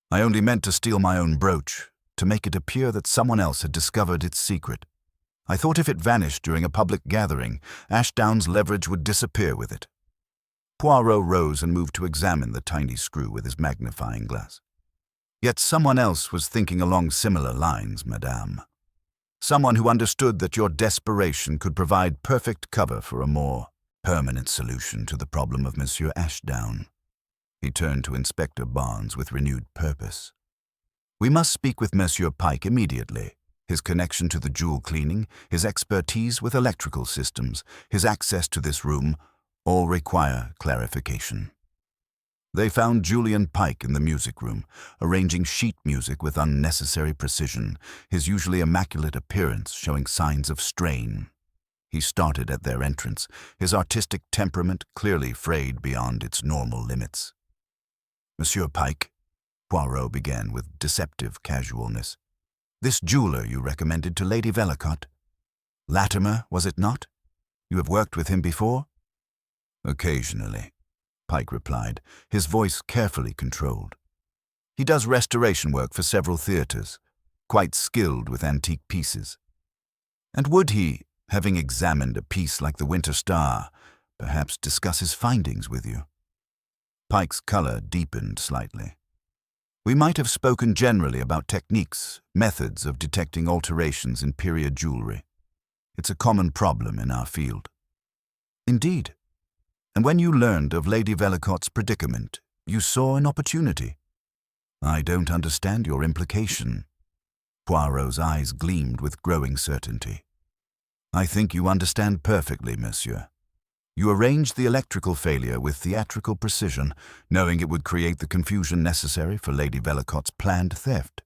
"I only meant to steal my own brooch, to make it appear that someone else had discovered its secret. I thought if it vanished during a public gathering, Ashdown's leverage would disappear with it." Poirot rose and moved to examine the tiny screw with his magnifying glass. "Yet someone else was thinking along similar lines, madame. Someone who understood that your desperation could provide perfect cover for a more permanent solution to the problem of Monsieur Ashdown." He turned to Inspector Barnes with renewed purpose. "We must speak with Monsieur Pike immediately. His connection to the jewel cleaning, his expertise with electrical systems, his access to this room, all require clarification." They found Julian Pike in the music room, arranging sheet music with unnecessary precision, his usually immaculate appearance showing signs of strain. He started at their entrance, his artistic temperament clearly frayed beyond its normal limits. "Monsieur Pike," Poirot began with deceptive casualness, "this jeweler you recommended to Lady Vellacott. Latimer, was it not? You have worked with him before?" "Occasionally," Pike replied, his voice carefully controlled. "He does restoration work for several theatres, quite skilled with antique pieces. And would he, having examined a piece like the Winter Star, perhaps discuss his findings with you?" Pike's color deepened slightly. "We might have spoken generally about techniques, methods of detecting alterations in period jewelry. It's a common problem in our field." "Indeed. And when you learned of Lady Vellacott's predicament, you saw an opportunity." "I don't understand your implication." Poirot's eyes gleamed with growing certainty. "I think you understand perfectly, monsieur. You arranged the electrical failure with theatrical precision, knowing it would create the confusion necessary for Lady Vellacott's planned theft.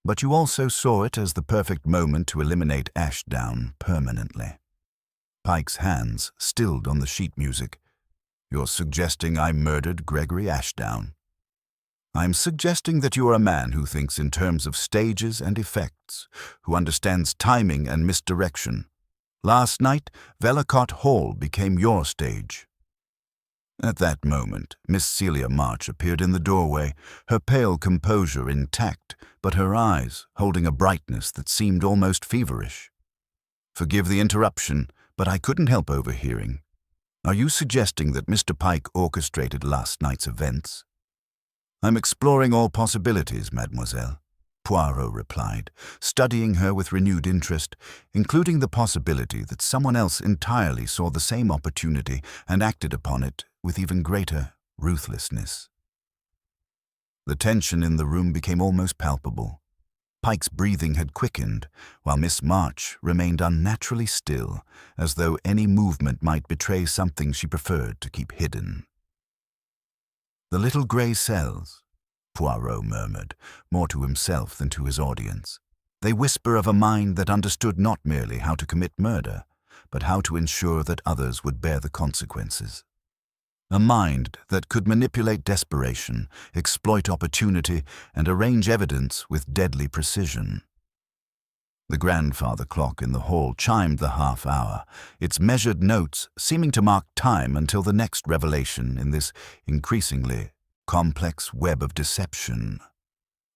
But you also saw it as the perfect moment to eliminate Ashdown permanently." Pike's hands stilled on the sheet music. "You're suggesting I murdered Gregory Ashdown?" "I'm suggesting that you're a man who thinks in terms of stages and effects, who understands timing and misdirection. Last night, Velicott Hall became your stage." At that moment, Miss Celia March appeared in the doorway, her pale composure intact, but her eyes holding a brightness that seemed almost feverish. "Forgive the interruption, but I couldn't help overhearing. Are you suggesting that Mr. Pike orchestrated last night's events?" "I'm exploring all possibilities, mademoiselle," Poirot replied, studying her with renewed interest, including the possibility that someone else entirely saw the same opportunity and acted upon it with even greater ruthlessness. The tension in the room became almost palpable. Pike's breathing had quickened, while Miss March remained unnaturally still, as though any movement might betray something she preferred to keep hidden. "The little grey cells," Poirot murmured, more to himself than to his audience. "They whisper of a mind that understood not merely how to commit murder, but how to ensure that others would bear the consequences. A mind that could manipulate desperation, exploit opportunity, and arrange evidence with deadly precision." The grandfather clock in the hall chimed the half-hour, its measured notes seeming to mark time until the next revelation in this increasingly complex web of deception.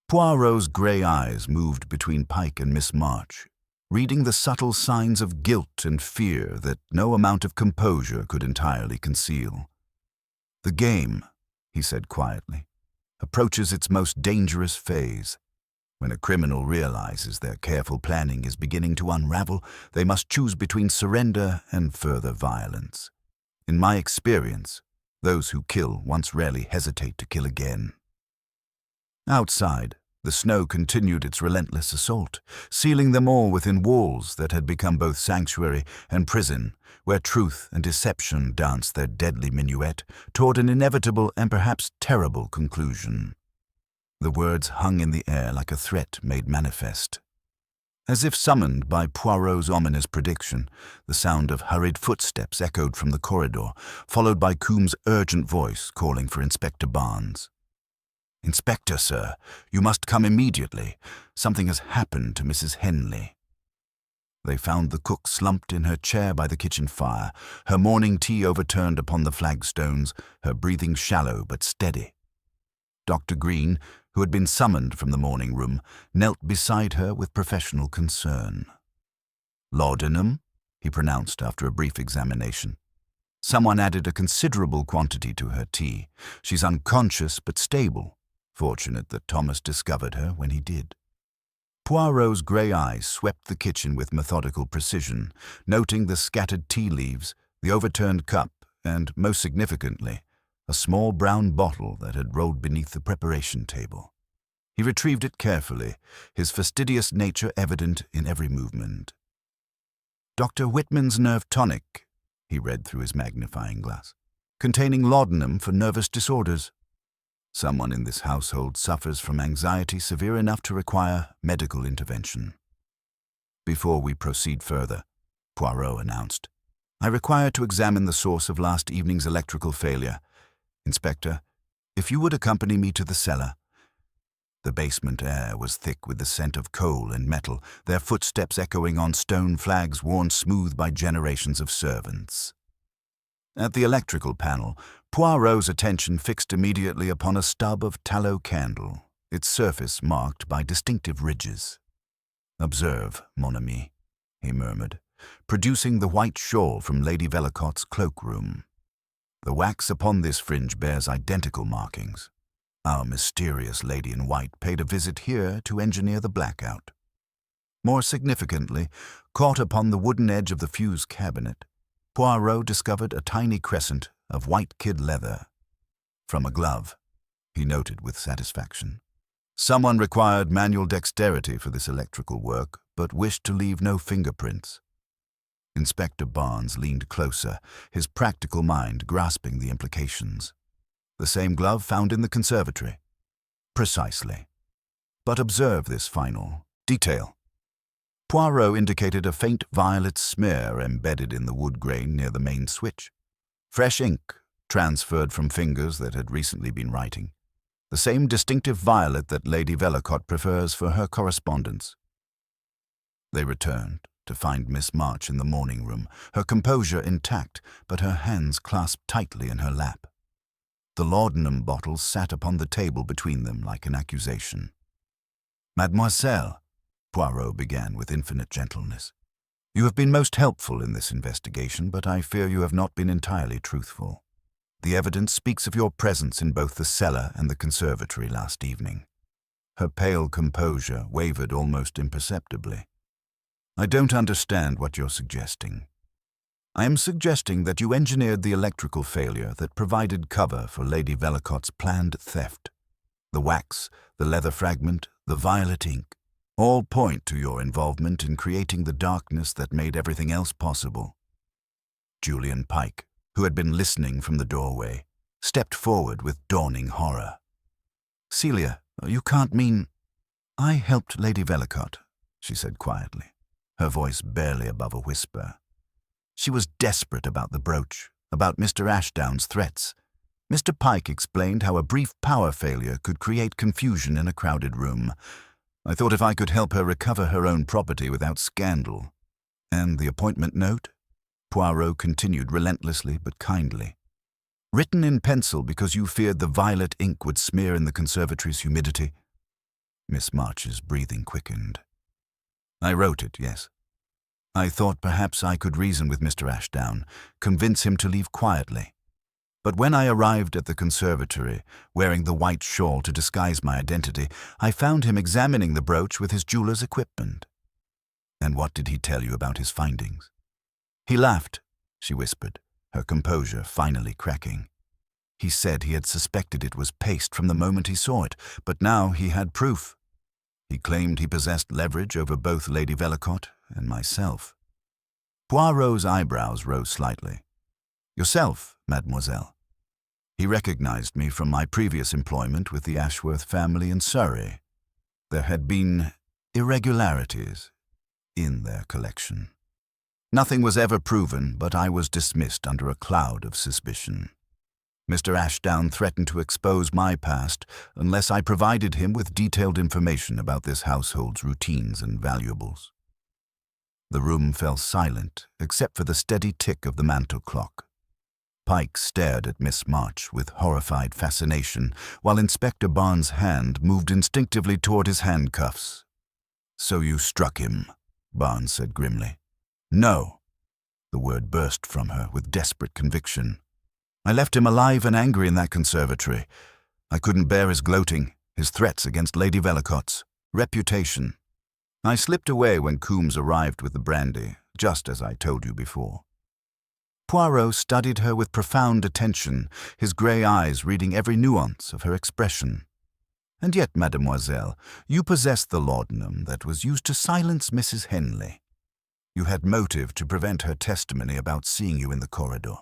Poirot's grey eyes moved between Pike and Miss March, reading the subtle signs of guilt and fear that no amount of composure could entirely conceal. "The game," he said quietly, "approaches its most dangerous phase. When a criminal realizes their careful planning is beginning to unravel, they must choose between surrender and further violence. In my experience, those who kill once rarely hesitate to kill again." Outside, the snow continued its relentless assault, sealing them all within walls that had become both sanctuary and prison, where truth and deception danced their deadly minuet toward an inevitable and perhaps terrible conclusion. The words hung in the air like a threat made manifest. As if summoned by Poirot's ominous prediction, the sound of hurried footsteps echoed from the corridor, followed by Coombs' urgent voice calling for Inspector Barnes. "Inspector, sir, you must come immediately. Something has happened to Mrs. Henley." They found the cook slumped in her chair by the kitchen fire, her morning tea overturned upon the flagstones, her breathing shallow but steady. Dr. Green, who had been summoned from the morning room, knelt beside her with professional concern. "Laudanum," he pronounced after a brief examination. "Someone added a considerable quantity to her tea. She's unconscious but stable. Fortunate that Thomas discovered her when he did." Poirot's grey eyes swept the kitchen with methodical precision, noting the scattered tea leaves, the overturned cup, and, most significantly, a small brown bottle that had rolled beneath the preparation table. He retrieved it carefully, his fastidious nature evident in every movement. "Dr. Whitman's Nerve Tonic," he read through his magnifying glass, "containing laudanum for nervous disorders. Someone in this household suffers from anxiety severe enough to require medical intervention." "Before we proceed further," Poirot announced, "I require to examine the source of last evening's electrical failure. Inspector, if you would accompany me to the cellar." The basement air was thick with the scent of coal and metal, their footsteps echoing on stone flags worn smooth by generations of servants. At the electrical panel, Poirot's attention fixed immediately upon a stub of tallow candle, its surface marked by distinctive ridges. "Observe, mon ami," he murmured, producing the white shawl from Lady Velicott's cloakroom. "The wax upon this fringe bears identical markings. Our mysterious lady in white paid a visit here to engineer the blackout." More significantly, caught upon the wooden edge of the fuse cabinet, Poirot discovered a tiny crescent of white kid leather. "From a glove," he noted with satisfaction. Someone required manual dexterity for this electrical work, but wished to leave no fingerprints. Inspector Barnes leaned closer, his practical mind grasping the implications. "The same glove found in the conservatory?" "Precisely. But observe this final detail. Poirot indicated a faint violet smear embedded in the wood grain near the main switch. Fresh ink, transferred from fingers that had recently been writing. The same distinctive violet that Lady Velicott prefers for her correspondence. They returned to find Miss March in the morning room, her composure intact, but her hands clasped tightly in her lap. The laudanum bottles sat upon the table between them like an accusation. "Mademoiselle," Poirot began with infinite gentleness, "you have been most helpful in this investigation, but I fear you have not been entirely truthful. The evidence speaks of your presence in both the cellar and the conservatory last evening." Her pale composure wavered almost imperceptibly. "I don't understand what you're suggesting." "I am suggesting that you engineered the electrical failure that provided cover for Lady Velicott's planned theft. The wax, the leather fragment, the violet ink, all point to your involvement in creating the darkness that made everything else possible." Julian Pike, who had been listening from the doorway, stepped forward with dawning horror. "Celia, you can't mean—" "I helped Lady Velicott," she said quietly, her voice barely above a whisper. "She was desperate about the brooch, about Mr. Ashdown's threats. Mr. Pike explained how a brief power failure could create confusion in a crowded room. I thought if I could help her recover her own property without scandal." "And the appointment note?" Poirot continued relentlessly but kindly. "Written in pencil because you feared the violet ink would smear in the conservatory's humidity?" Miss March's breathing quickened. "I wrote it, yes. I thought perhaps I could reason with Mr. Ashdown, convince him to leave quietly. But when I arrived at the conservatory, wearing the white shawl to disguise my identity, I found him examining the brooch with his jeweler's equipment." "And what did he tell you about his findings?" "He laughed," she whispered, her composure finally cracking. "He said he had suspected it was paste from the moment he saw it, but now he had proof. He claimed he possessed leverage over both Lady Velicott and myself." Poirot's eyebrows rose slightly. "Yourself, mademoiselle?" He recognized me from my previous employment with the Ashworth family in Surrey. There had been irregularities in their collection. Nothing was ever proven, but I was dismissed under a cloud of suspicion. Mr. Ashdown threatened to expose my past unless I provided him with detailed information about this household's routines and valuables. The room fell silent, except for the steady tick of the mantel clock. Pike stared at Miss March with horrified fascination, while Inspector Barnes' hand moved instinctively toward his handcuffs. "So you struck him," Barnes said grimly. "No." The word burst from her with desperate conviction. "I left him alive and angry in that conservatory. I couldn't bear his gloating, his threats against Lady Velicott's reputation. I slipped away when Coombs arrived with the brandy, just as I told you before." Poirot studied her with profound attention, his grey eyes reading every nuance of her expression. "And yet, mademoiselle, you possessed the laudanum that was used to silence Mrs. Henley. You had motive to prevent her testimony about seeing you in the corridor."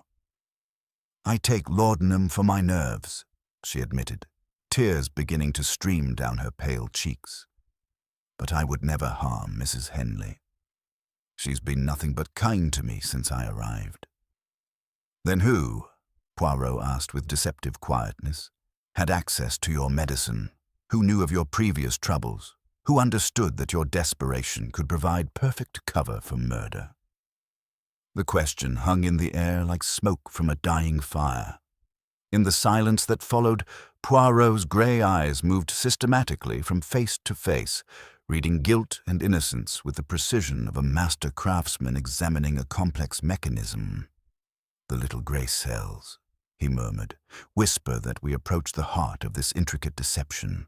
"I take laudanum for my nerves," she admitted, tears beginning to stream down her pale cheeks. "But I would never harm Mrs. Henley. She's been nothing but kind to me since I arrived." "Then who," Poirot asked with deceptive quietness, "had access to your medicine? Who knew of your previous troubles? Who understood that your desperation could provide perfect cover for murder?" The question hung in the air like smoke from a dying fire. In the silence that followed, Poirot's grey eyes moved systematically from face to face, reading guilt and innocence with the precision of a master craftsman examining a complex mechanism. "The little grey cells," he murmured, "whisper that we approach the heart of this intricate deception.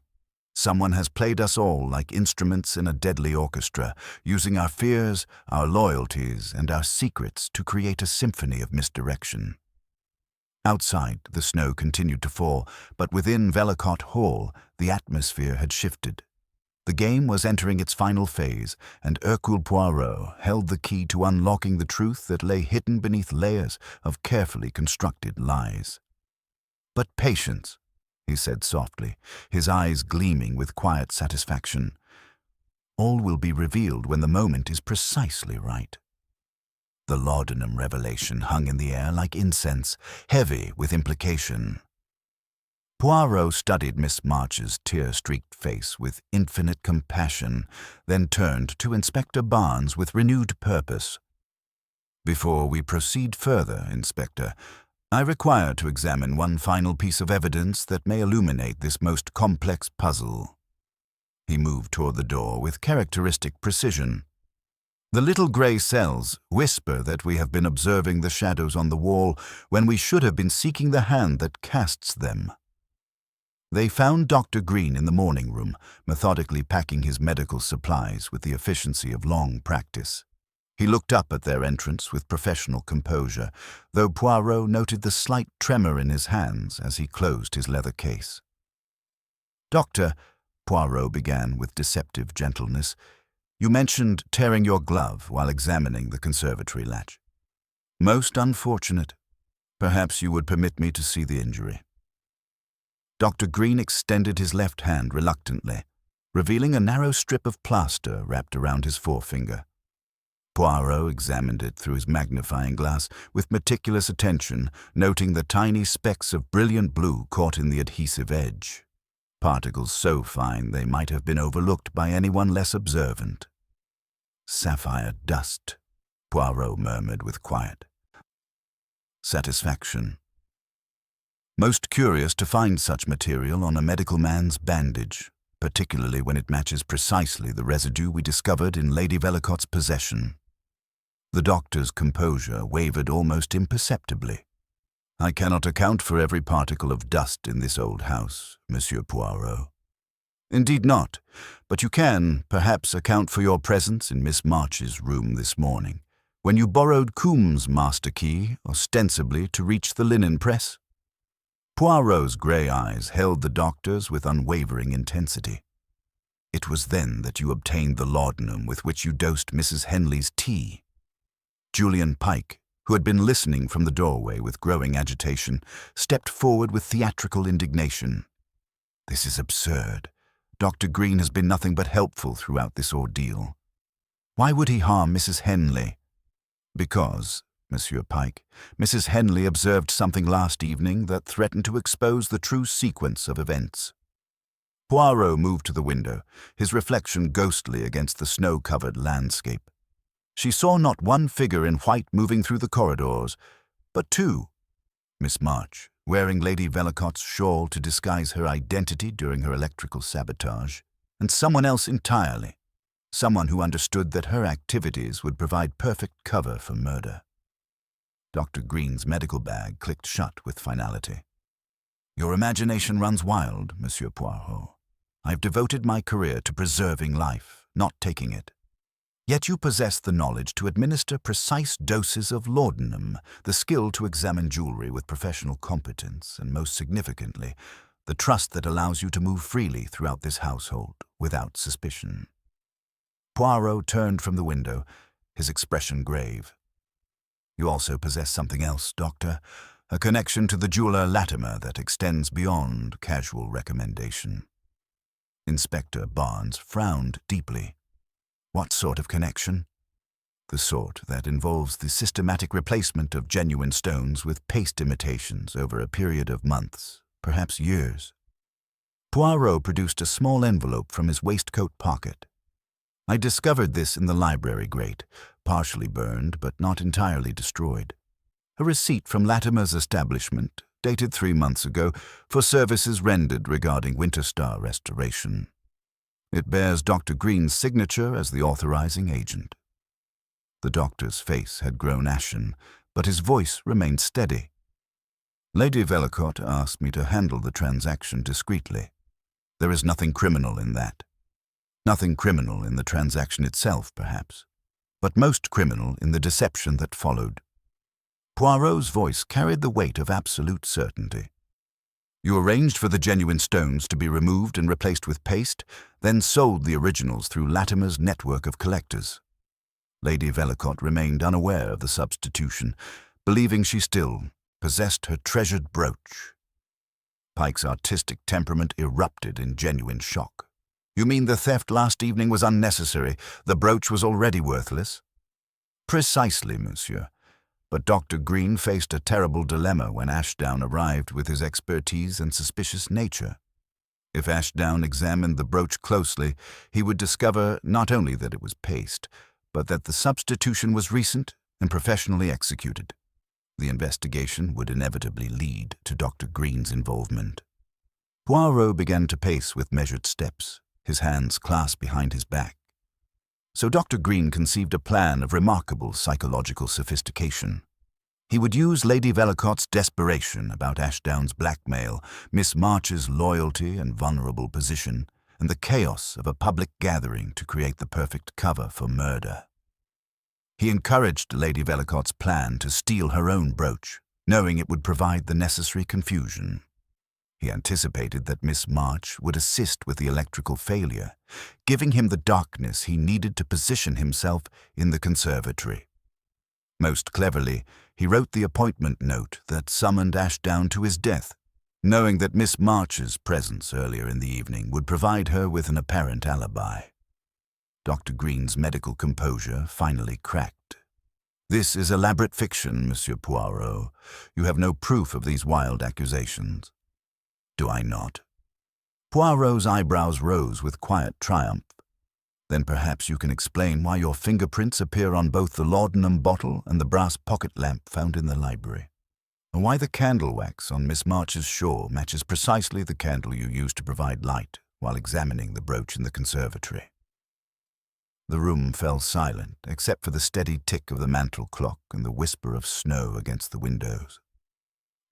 Someone has played us all like instruments in a deadly orchestra, using our fears, our loyalties, and our secrets to create a symphony of misdirection." Outside, the snow continued to fall, but within Velicott Hall, the atmosphere had shifted. The game was entering its final phase, and Hercule Poirot held the key to unlocking the truth that lay hidden beneath layers of carefully constructed lies. "But patience," he said softly, his eyes gleaming with quiet satisfaction. All will be revealed when the moment is precisely right. The laudanum revelation hung in the air like incense, heavy with implication. Poirot studied Miss March's tear-streaked face with infinite compassion, then turned to Inspector Barnes with renewed purpose. "Before we proceed further, Inspector, I require to examine one final piece of evidence that may illuminate this most complex puzzle." He moved toward the door with characteristic precision. "The little grey cells whisper that we have been observing the shadows on the wall when we should have been seeking the hand that casts them." They found Dr. Green in the morning room, methodically packing his medical supplies with the efficiency of long practice. He looked up at their entrance with professional composure, though Poirot noted the slight tremor in his hands as he closed his leather case. "Doctor," Poirot began with deceptive gentleness, "you mentioned tearing your glove while examining the conservatory latch. Most unfortunate. Perhaps you would permit me to see the injury." Dr. Green extended his left hand reluctantly, revealing a narrow strip of plaster wrapped around his forefinger. Poirot examined it through his magnifying glass with meticulous attention, noting the tiny specks of brilliant blue caught in the adhesive edge, particles so fine they might have been overlooked by anyone less observant. "Sapphire dust," Poirot murmured with quiet satisfaction. "Most curious to find such material on a medical man's bandage, particularly when it matches precisely the residue we discovered in Lady Vellacott's possession." The doctor's composure wavered almost imperceptibly. "I cannot account for every particle of dust in this old house, Monsieur Poirot." "Indeed not, but you can, perhaps, account for your presence in Miss March's room this morning, when you borrowed Coombes' master key, ostensibly to reach the linen press." Poirot's grey eyes held the doctor's with unwavering intensity. "It was then that you obtained the laudanum with which you dosed Mrs. Henley's tea." Julian Pike, who had been listening from the doorway with growing agitation, stepped forward with theatrical indignation. "This is absurd. Dr. Green has been nothing but helpful throughout this ordeal. Why would he harm Mrs. Henley?" "Because, Monsieur Pike, Mrs. Henley observed something last evening that threatened to expose the true sequence of events." Poirot moved to the window, his reflection ghostly against the snow-covered landscape. She saw not one figure in white moving through the corridors, but two. Miss March, wearing Lady Vellacott's shawl to disguise her identity during her electrical sabotage, and someone else entirely, someone who understood that her activities would provide perfect cover for murder. Dr. Green's medical bag clicked shut with finality. "Your imagination runs wild, Monsieur Poirot. I've devoted my career to preserving life, not taking it. Yet you possess the knowledge to administer precise doses of laudanum, the skill to examine jewelry with professional competence, and most significantly, the trust that allows you to move freely throughout this household without suspicion." Poirot turned from the window, his expression grave. "You also possess something else, Doctor, a connection to the jeweler Latimer that extends beyond casual recommendation." Inspector Barnes frowned deeply. "What sort of connection?" "The sort that involves the systematic replacement of genuine stones with paste imitations over a period of months, perhaps years." Poirot produced a small envelope from his waistcoat pocket. "I discovered this in the library grate, partially burned but not entirely destroyed. A receipt from Latimer's establishment, dated 3 months ago, for services rendered regarding Winterstar restoration. It bears Dr. Green's signature as the authorizing agent." The doctor's face had grown ashen, but his voice remained steady. "Lady Vellacotte asked me to handle the transaction discreetly. There is nothing criminal in that. Nothing criminal in the transaction itself, perhaps, but most criminal in the deception that followed." Poirot's voice carried the weight of absolute certainty. "You arranged for the genuine stones to be removed and replaced with paste, then sold the originals through Latimer's network of collectors. Lady Vellacotte remained unaware of the substitution, believing she still possessed her treasured brooch." Pike's artistic temperament erupted in genuine shock. You mean the theft last evening was unnecessary? The brooch was already worthless? Precisely, monsieur. But Dr. Green faced a terrible dilemma when Ashdown arrived with his expertise and suspicious nature. If Ashdown examined the brooch closely, he would discover not only that it was paste, but that the substitution was recent and professionally executed. The investigation would inevitably lead to Dr. Green's involvement. Poirot began to pace with measured steps, his hands clasped behind his back. So Dr. Green conceived a plan of remarkable psychological sophistication. He would use Lady Vellacott's desperation about Ashdown's blackmail, Miss March's loyalty and vulnerable position, and the chaos of a public gathering to create the perfect cover for murder. He encouraged Lady Vellacott's plan to steal her own brooch, knowing it would provide the necessary confusion. He anticipated that Miss March would assist with the electrical failure, giving him the darkness he needed to position himself in the conservatory. Most cleverly, he wrote the appointment note that summoned Ashdown to his death, knowing that Miss March's presence earlier in the evening would provide her with an apparent alibi. Dr. Green's medical composure finally cracked. This is elaborate fiction, Monsieur Poirot. You have no proof of these wild accusations. Do I not? Poirot's eyebrows rose with quiet triumph. Then perhaps you can explain why your fingerprints appear on both the laudanum bottle and the brass pocket lamp found in the library, and why the candle wax on Miss March's shawl matches precisely the candle you used to provide light while examining the brooch in the conservatory. The room fell silent, except for the steady tick of the mantel clock and the whisper of snow against the windows.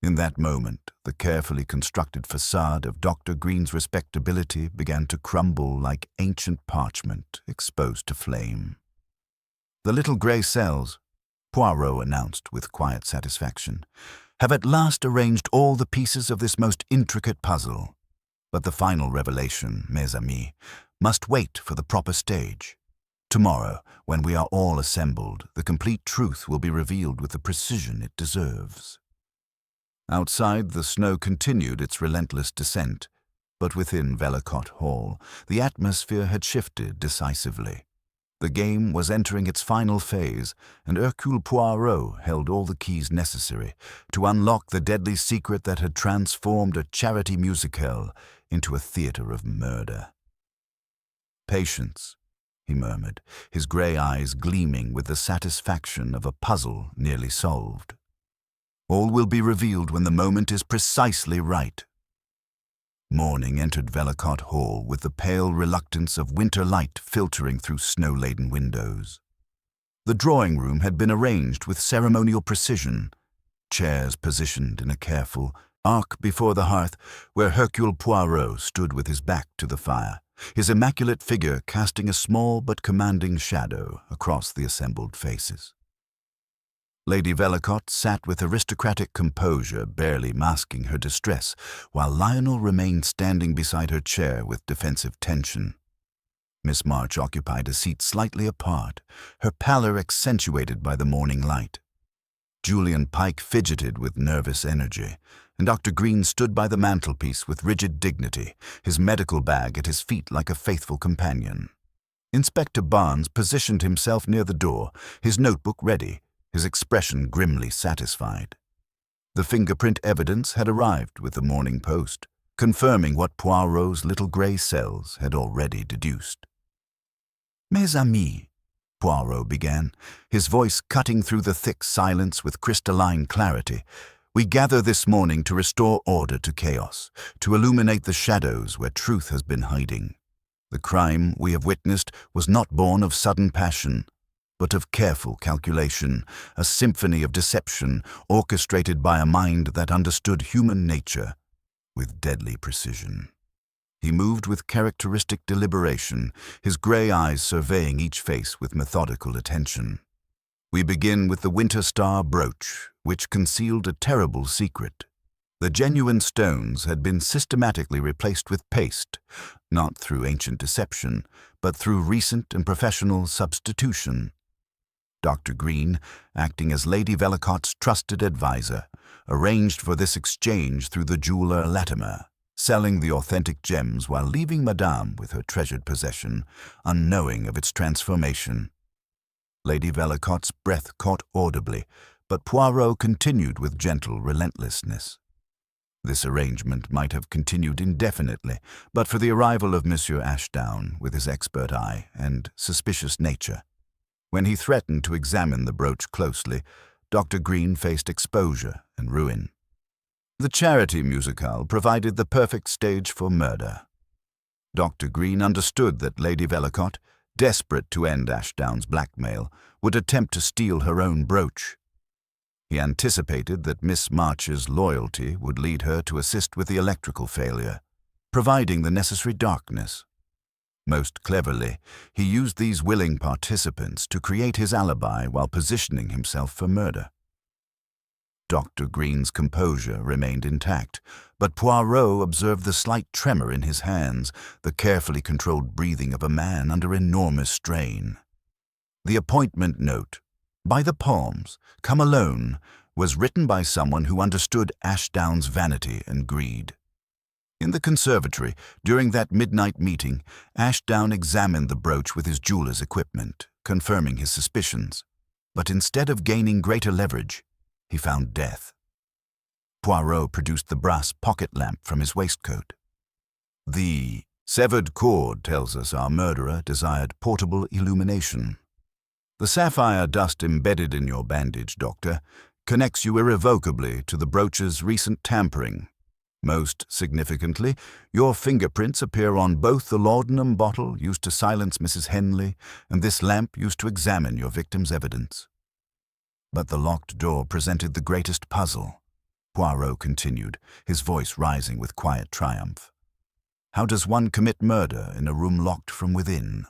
In that moment, the carefully constructed facade of Dr. Green's respectability began to crumble like ancient parchment exposed to flame. "The little grey cells," Poirot announced with quiet satisfaction, "have at last arranged all the pieces of this most intricate puzzle. But the final revelation, mes amis, must wait for the proper stage. Tomorrow, when we are all assembled, the complete truth will be revealed with the precision it deserves." Outside, the snow continued its relentless descent, but within Vellacott Hall, the atmosphere had shifted decisively. The game was entering its final phase, and Hercule Poirot held all the keys necessary to unlock the deadly secret that had transformed a charity musicale into a theater of murder. "Patience," he murmured, his grey eyes gleaming with the satisfaction of a puzzle nearly solved. "All will be revealed when the moment is precisely right." Morning entered Vellacott Hall with the pale reluctance of winter light filtering through snow-laden windows. The drawing-room had been arranged with ceremonial precision, chairs positioned in a careful arc before the hearth, where Hercule Poirot stood with his back to the fire, his immaculate figure casting a small but commanding shadow across the assembled faces. Lady Vellacott sat with aristocratic composure, barely masking her distress, while Lionel remained standing beside her chair with defensive tension. Miss March occupied a seat slightly apart, her pallor accentuated by the morning light. Julian Pike fidgeted with nervous energy, and Dr. Green stood by the mantelpiece with rigid dignity, his medical bag at his feet like a faithful companion. Inspector Barnes positioned himself near the door, his notebook ready, his expression grimly satisfied. The fingerprint evidence had arrived with the Morning Post, confirming what Poirot's little grey cells had already deduced. "Mes amis," Poirot began, his voice cutting through the thick silence with crystalline clarity, "we gather this morning to restore order to chaos, to illuminate the shadows where truth has been hiding. The crime we have witnessed was not born of sudden passion, but of careful calculation, a symphony of deception orchestrated by a mind that understood human nature with deadly precision." He moved with characteristic deliberation, his grey eyes surveying each face with methodical attention. "We begin with the Winter Star brooch, which concealed a terrible secret. The genuine stones had been systematically replaced with paste, not through ancient deception, but through recent and professional substitution. Dr. Green, acting as Lady Vellacott's trusted advisor, arranged for this exchange through the jeweller Latimer, selling the authentic gems while leaving Madame with her treasured possession, unknowing of its transformation. Lady Vellacott's breath caught audibly, but Poirot continued with gentle relentlessness. This arrangement might have continued indefinitely, but for the arrival of Monsieur Ashdown with his expert eye and suspicious nature. When he threatened to examine the brooch closely, Dr. Green faced exposure and ruin. The charity musicale provided the perfect stage for murder. Dr. Green understood that Lady Vellacott, desperate to end Ashdown's blackmail, would attempt to steal her own brooch. He anticipated that Miss March's loyalty would lead her to assist with the electrical failure, providing the necessary darkness. Most cleverly, he used these willing participants to create his alibi while positioning himself for murder. Dr. Green's composure remained intact, but Poirot observed the slight tremor in his hands, the carefully controlled breathing of a man under enormous strain. The appointment note, "By the Palms, come alone," was written by someone who understood Ashdown's vanity and greed. In the conservatory, during that midnight meeting, Ashdown examined the brooch with his jeweler's equipment, confirming his suspicions. But instead of gaining greater leverage, he found death. Poirot produced the brass pocket lamp from his waistcoat. The severed cord tells us our murderer desired portable illumination. The sapphire dust embedded in your bandage, Doctor, connects you irrevocably to the brooch's recent tampering. Most significantly, your fingerprints appear on both the laudanum bottle used to silence Mrs. Henley and this lamp used to examine your victim's evidence. But the locked door presented the greatest puzzle, Poirot continued, his voice rising with quiet triumph. How does one commit murder in a room locked from within?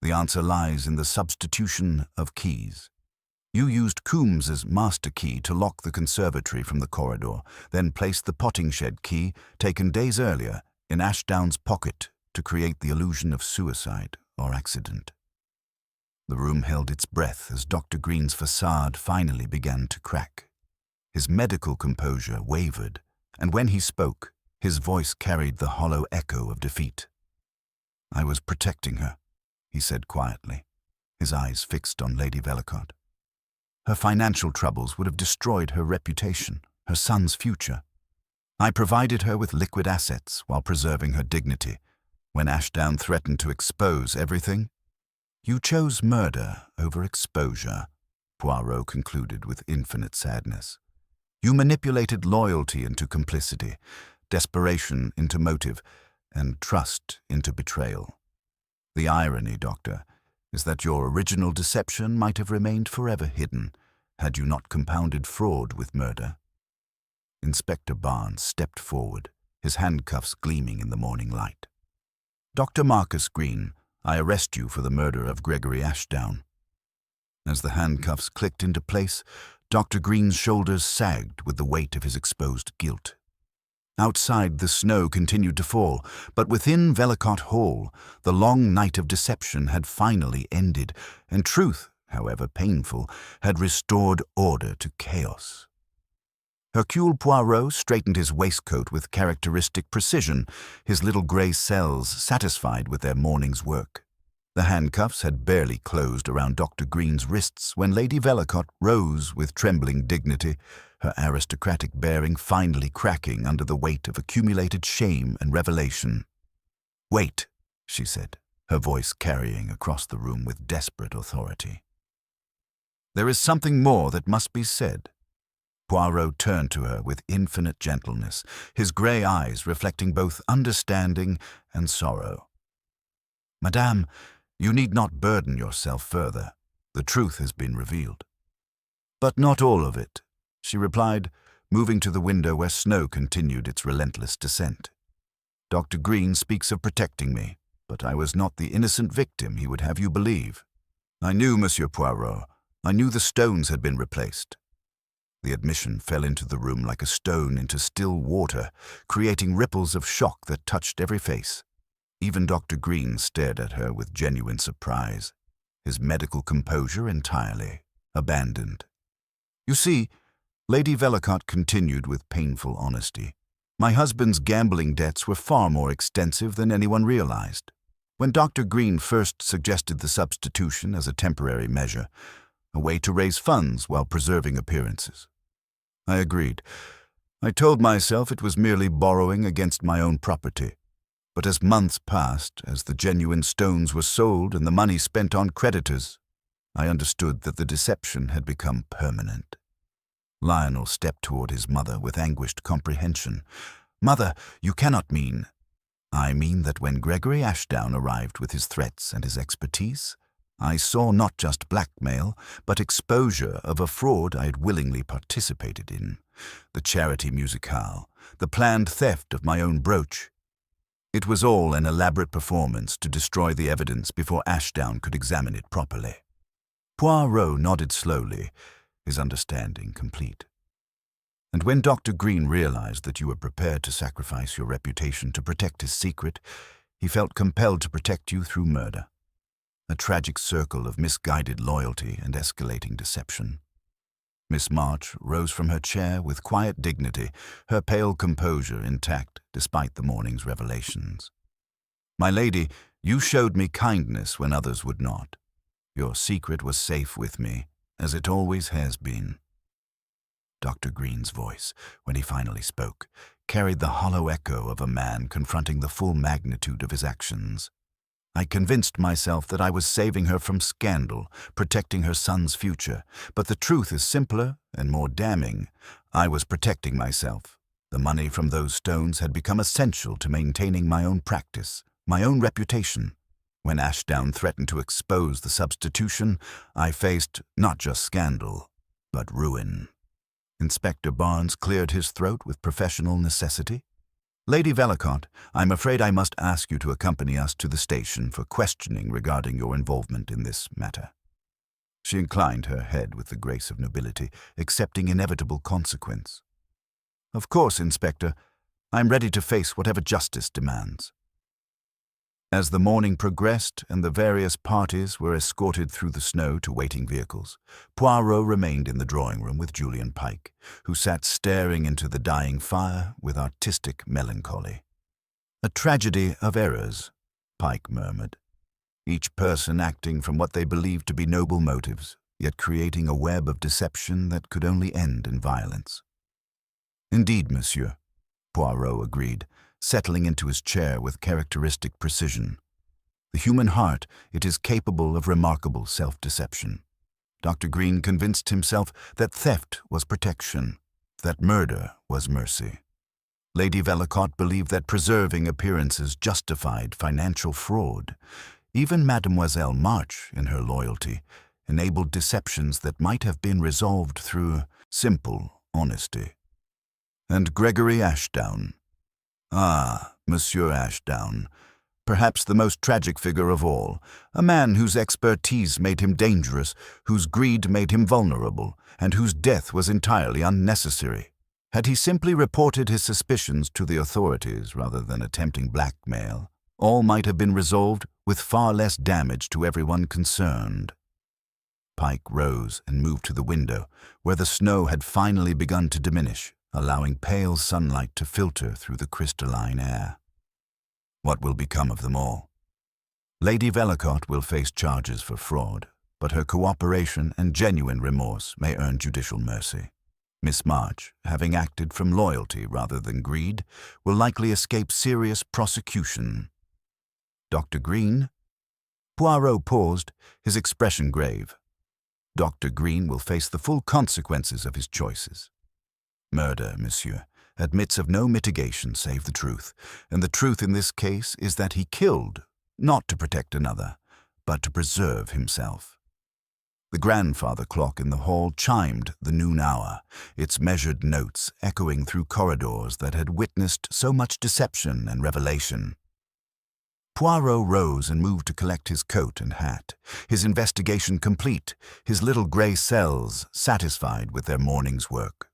The answer lies in the substitution of keys. You used Coombs's master key to lock the conservatory from the corridor, then placed the potting shed key, taken days earlier, in Ashdown's pocket to create the illusion of suicide or accident. The room held its breath as Dr. Green's facade finally began to crack. His medical composure wavered, and when he spoke, his voice carried the hollow echo of defeat. "I was protecting her," he said quietly, his eyes fixed on Lady Vellacott. Her financial troubles would have destroyed her reputation, her son's future. I provided her with liquid assets while preserving her dignity. When Ashdown threatened to expose everything, "You chose murder over exposure," Poirot concluded with infinite sadness. "You manipulated loyalty into complicity, desperation into motive, and trust into betrayal. The irony, Doctor, is that your original deception might have remained forever hidden had you not compounded fraud with murder." Inspector Barnes stepped forward, his handcuffs gleaming in the morning light. "Dr. Marcus Green, I arrest you for the murder of Gregory Ashdown." As the handcuffs clicked into place, Dr. Green's shoulders sagged with the weight of his exposed guilt. Outside, the snow continued to fall, but within Vellacott Hall, the long night of deception had finally ended, and truth, however painful, had restored order to chaos. Hercule Poirot straightened his waistcoat with characteristic precision, his little grey cells satisfied with their morning's work. The handcuffs had barely closed around Dr. Green's wrists when Lady Vellacott rose with trembling dignity, her aristocratic bearing finally cracking under the weight of accumulated shame and revelation. "Wait," she said, her voice carrying across the room with desperate authority. "There is something more that must be said." Poirot turned to her with infinite gentleness, his grey eyes reflecting both understanding and sorrow. "Madame, you need not burden yourself further. The truth has been revealed." "But not all of it," she replied, moving to the window where snow continued its relentless descent. "Dr. Green speaks of protecting me, but I was not the innocent victim he would have you believe. I knew, Monsieur Poirot. I knew the stones had been replaced." The admission fell into the room like a stone into still water, creating ripples of shock that touched every face. Even Dr. Green stared at her with genuine surprise, his medical composure entirely abandoned. "You see," Lady Vellacott continued with painful honesty, My husband's gambling debts were far more extensive than anyone realized. When Dr. Green first suggested the substitution as a temporary measure, a way to raise funds while preserving appearances, I agreed. I told myself it was merely borrowing against my own property. But as months passed, as the genuine stones were sold and the money spent on creditors, I understood that the deception had become permanent. Lionel stepped toward his mother with anguished comprehension. "Mother, you cannot mean—" "I mean that when Gregory Ashdown arrived with his threats and his expertise, I saw not just blackmail, but exposure of a fraud I had willingly participated in. The charity musicale, the planned theft of my own brooch. It was all an elaborate performance to destroy the evidence before Ashdown could examine it properly." Poirot nodded slowly, his understanding complete. "And when Dr. Green realized that you were prepared to sacrifice your reputation to protect his secret, he felt compelled to protect you through murder. A tragic circle of misguided loyalty and escalating deception." Miss March rose from her chair with quiet dignity, her pale composure intact despite the morning's revelations. "My lady, you showed me kindness when others would not. Your secret was safe with me, as it always has been." Dr. Green's voice, when he finally spoke, carried the hollow echo of a man confronting the full magnitude of his actions. "I convinced myself that I was saving her from scandal, protecting her son's future, but the truth is simpler and more damning. I was protecting myself. The money from those stones had become essential to maintaining my own practice, my own reputation. When Ashdown threatened to expose the substitution, I faced not just scandal, but ruin." Inspector Barnes cleared his throat with professional necessity. "Lady Velicott, I'm afraid I must ask you to accompany us to the station for questioning regarding your involvement in this matter." She inclined her head with the grace of nobility, accepting inevitable consequence. "Of course, Inspector. I'm ready to face whatever justice demands." As the morning progressed and the various parties were escorted through the snow to waiting vehicles, Poirot remained in the drawing room with Julian Pike, who sat staring into the dying fire with artistic melancholy. "A tragedy of errors," Pike murmured, "each person acting from what they believed to be noble motives, yet creating a web of deception that could only end in violence." "Indeed, monsieur," Poirot agreed, settling into his chair with characteristic precision. "The human heart, it is capable of remarkable self-deception. Dr. Green convinced himself that theft was protection, that murder was mercy. Lady Velicott believed that preserving appearances justified financial fraud. Even Mademoiselle March, in her loyalty, enabled deceptions that might have been resolved through simple honesty. And Gregory Ashdown. Ah, Monsieur Ashdown, perhaps the most tragic figure of all, a man whose expertise made him dangerous, whose greed made him vulnerable, and whose death was entirely unnecessary. Had he simply reported his suspicions to the authorities rather than attempting blackmail, all might have been resolved with far less damage to everyone concerned." Pike rose and moved to the window, where the snow had finally begun to diminish, allowing pale sunlight to filter through the crystalline air. "What will become of them all? Lady Velicott will face charges for fraud, but her cooperation and genuine remorse may earn judicial mercy. Miss March, having acted from loyalty rather than greed, will likely escape serious prosecution. Dr. Green?" Poirot paused, his expression grave. "Dr. Green will face the full consequences of his choices. Murder, monsieur, admits of no mitigation save the truth, and the truth in this case is that he killed, not to protect another, but to preserve himself." The grandfather clock in the hall chimed the noon hour, its measured notes echoing through corridors that had witnessed so much deception and revelation. Poirot rose and moved to collect his coat and hat, his investigation complete, his little grey cells satisfied with their morning's work.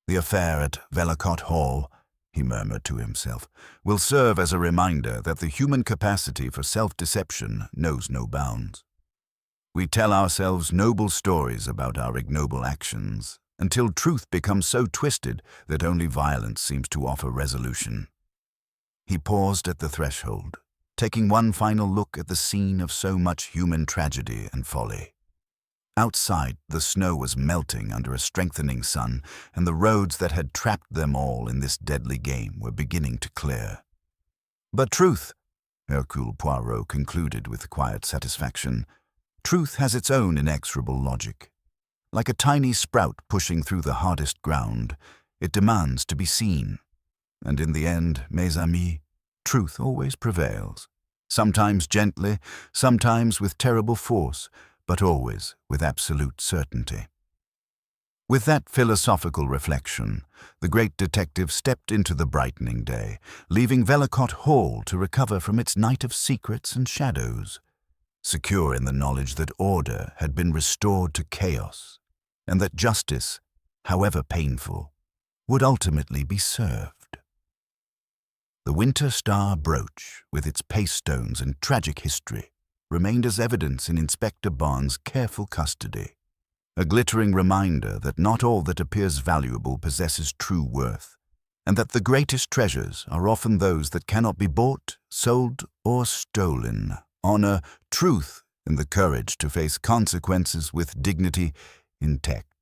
"The affair at Velicott Hall," he murmured to himself, "will serve as a reminder that the human capacity for self-deception knows no bounds. We tell ourselves noble stories about our ignoble actions, until truth becomes so twisted that only violence seems to offer resolution. He paused at the threshold, taking one final look at the scene of so much human tragedy and folly. Outside, the snow was melting under a strengthening sun, and the roads that had trapped them all in this deadly game were beginning to clear. But truth, Hercule Poirot concluded with quiet satisfaction, truth has its own inexorable logic. Like a tiny sprout pushing through the hardest ground, it demands to be seen. And in the end, mes amis, truth always prevails. Sometimes gently, sometimes with terrible force, but always with absolute certainty. With that philosophical reflection, the great detective stepped into the brightening day, leaving Velicott Hall to recover from its night of secrets and shadows, secure in the knowledge that order had been restored to chaos, and that justice, however painful, would ultimately be served. The Winter Star brooch, with its paste stones and tragic history, remained as evidence in Inspector Barnes' careful custody, a glittering reminder that not all that appears valuable possesses true worth, and that the greatest treasures are often those that cannot be bought, sold, or stolen. Honor, truth, and the courage to face consequences with dignity intact.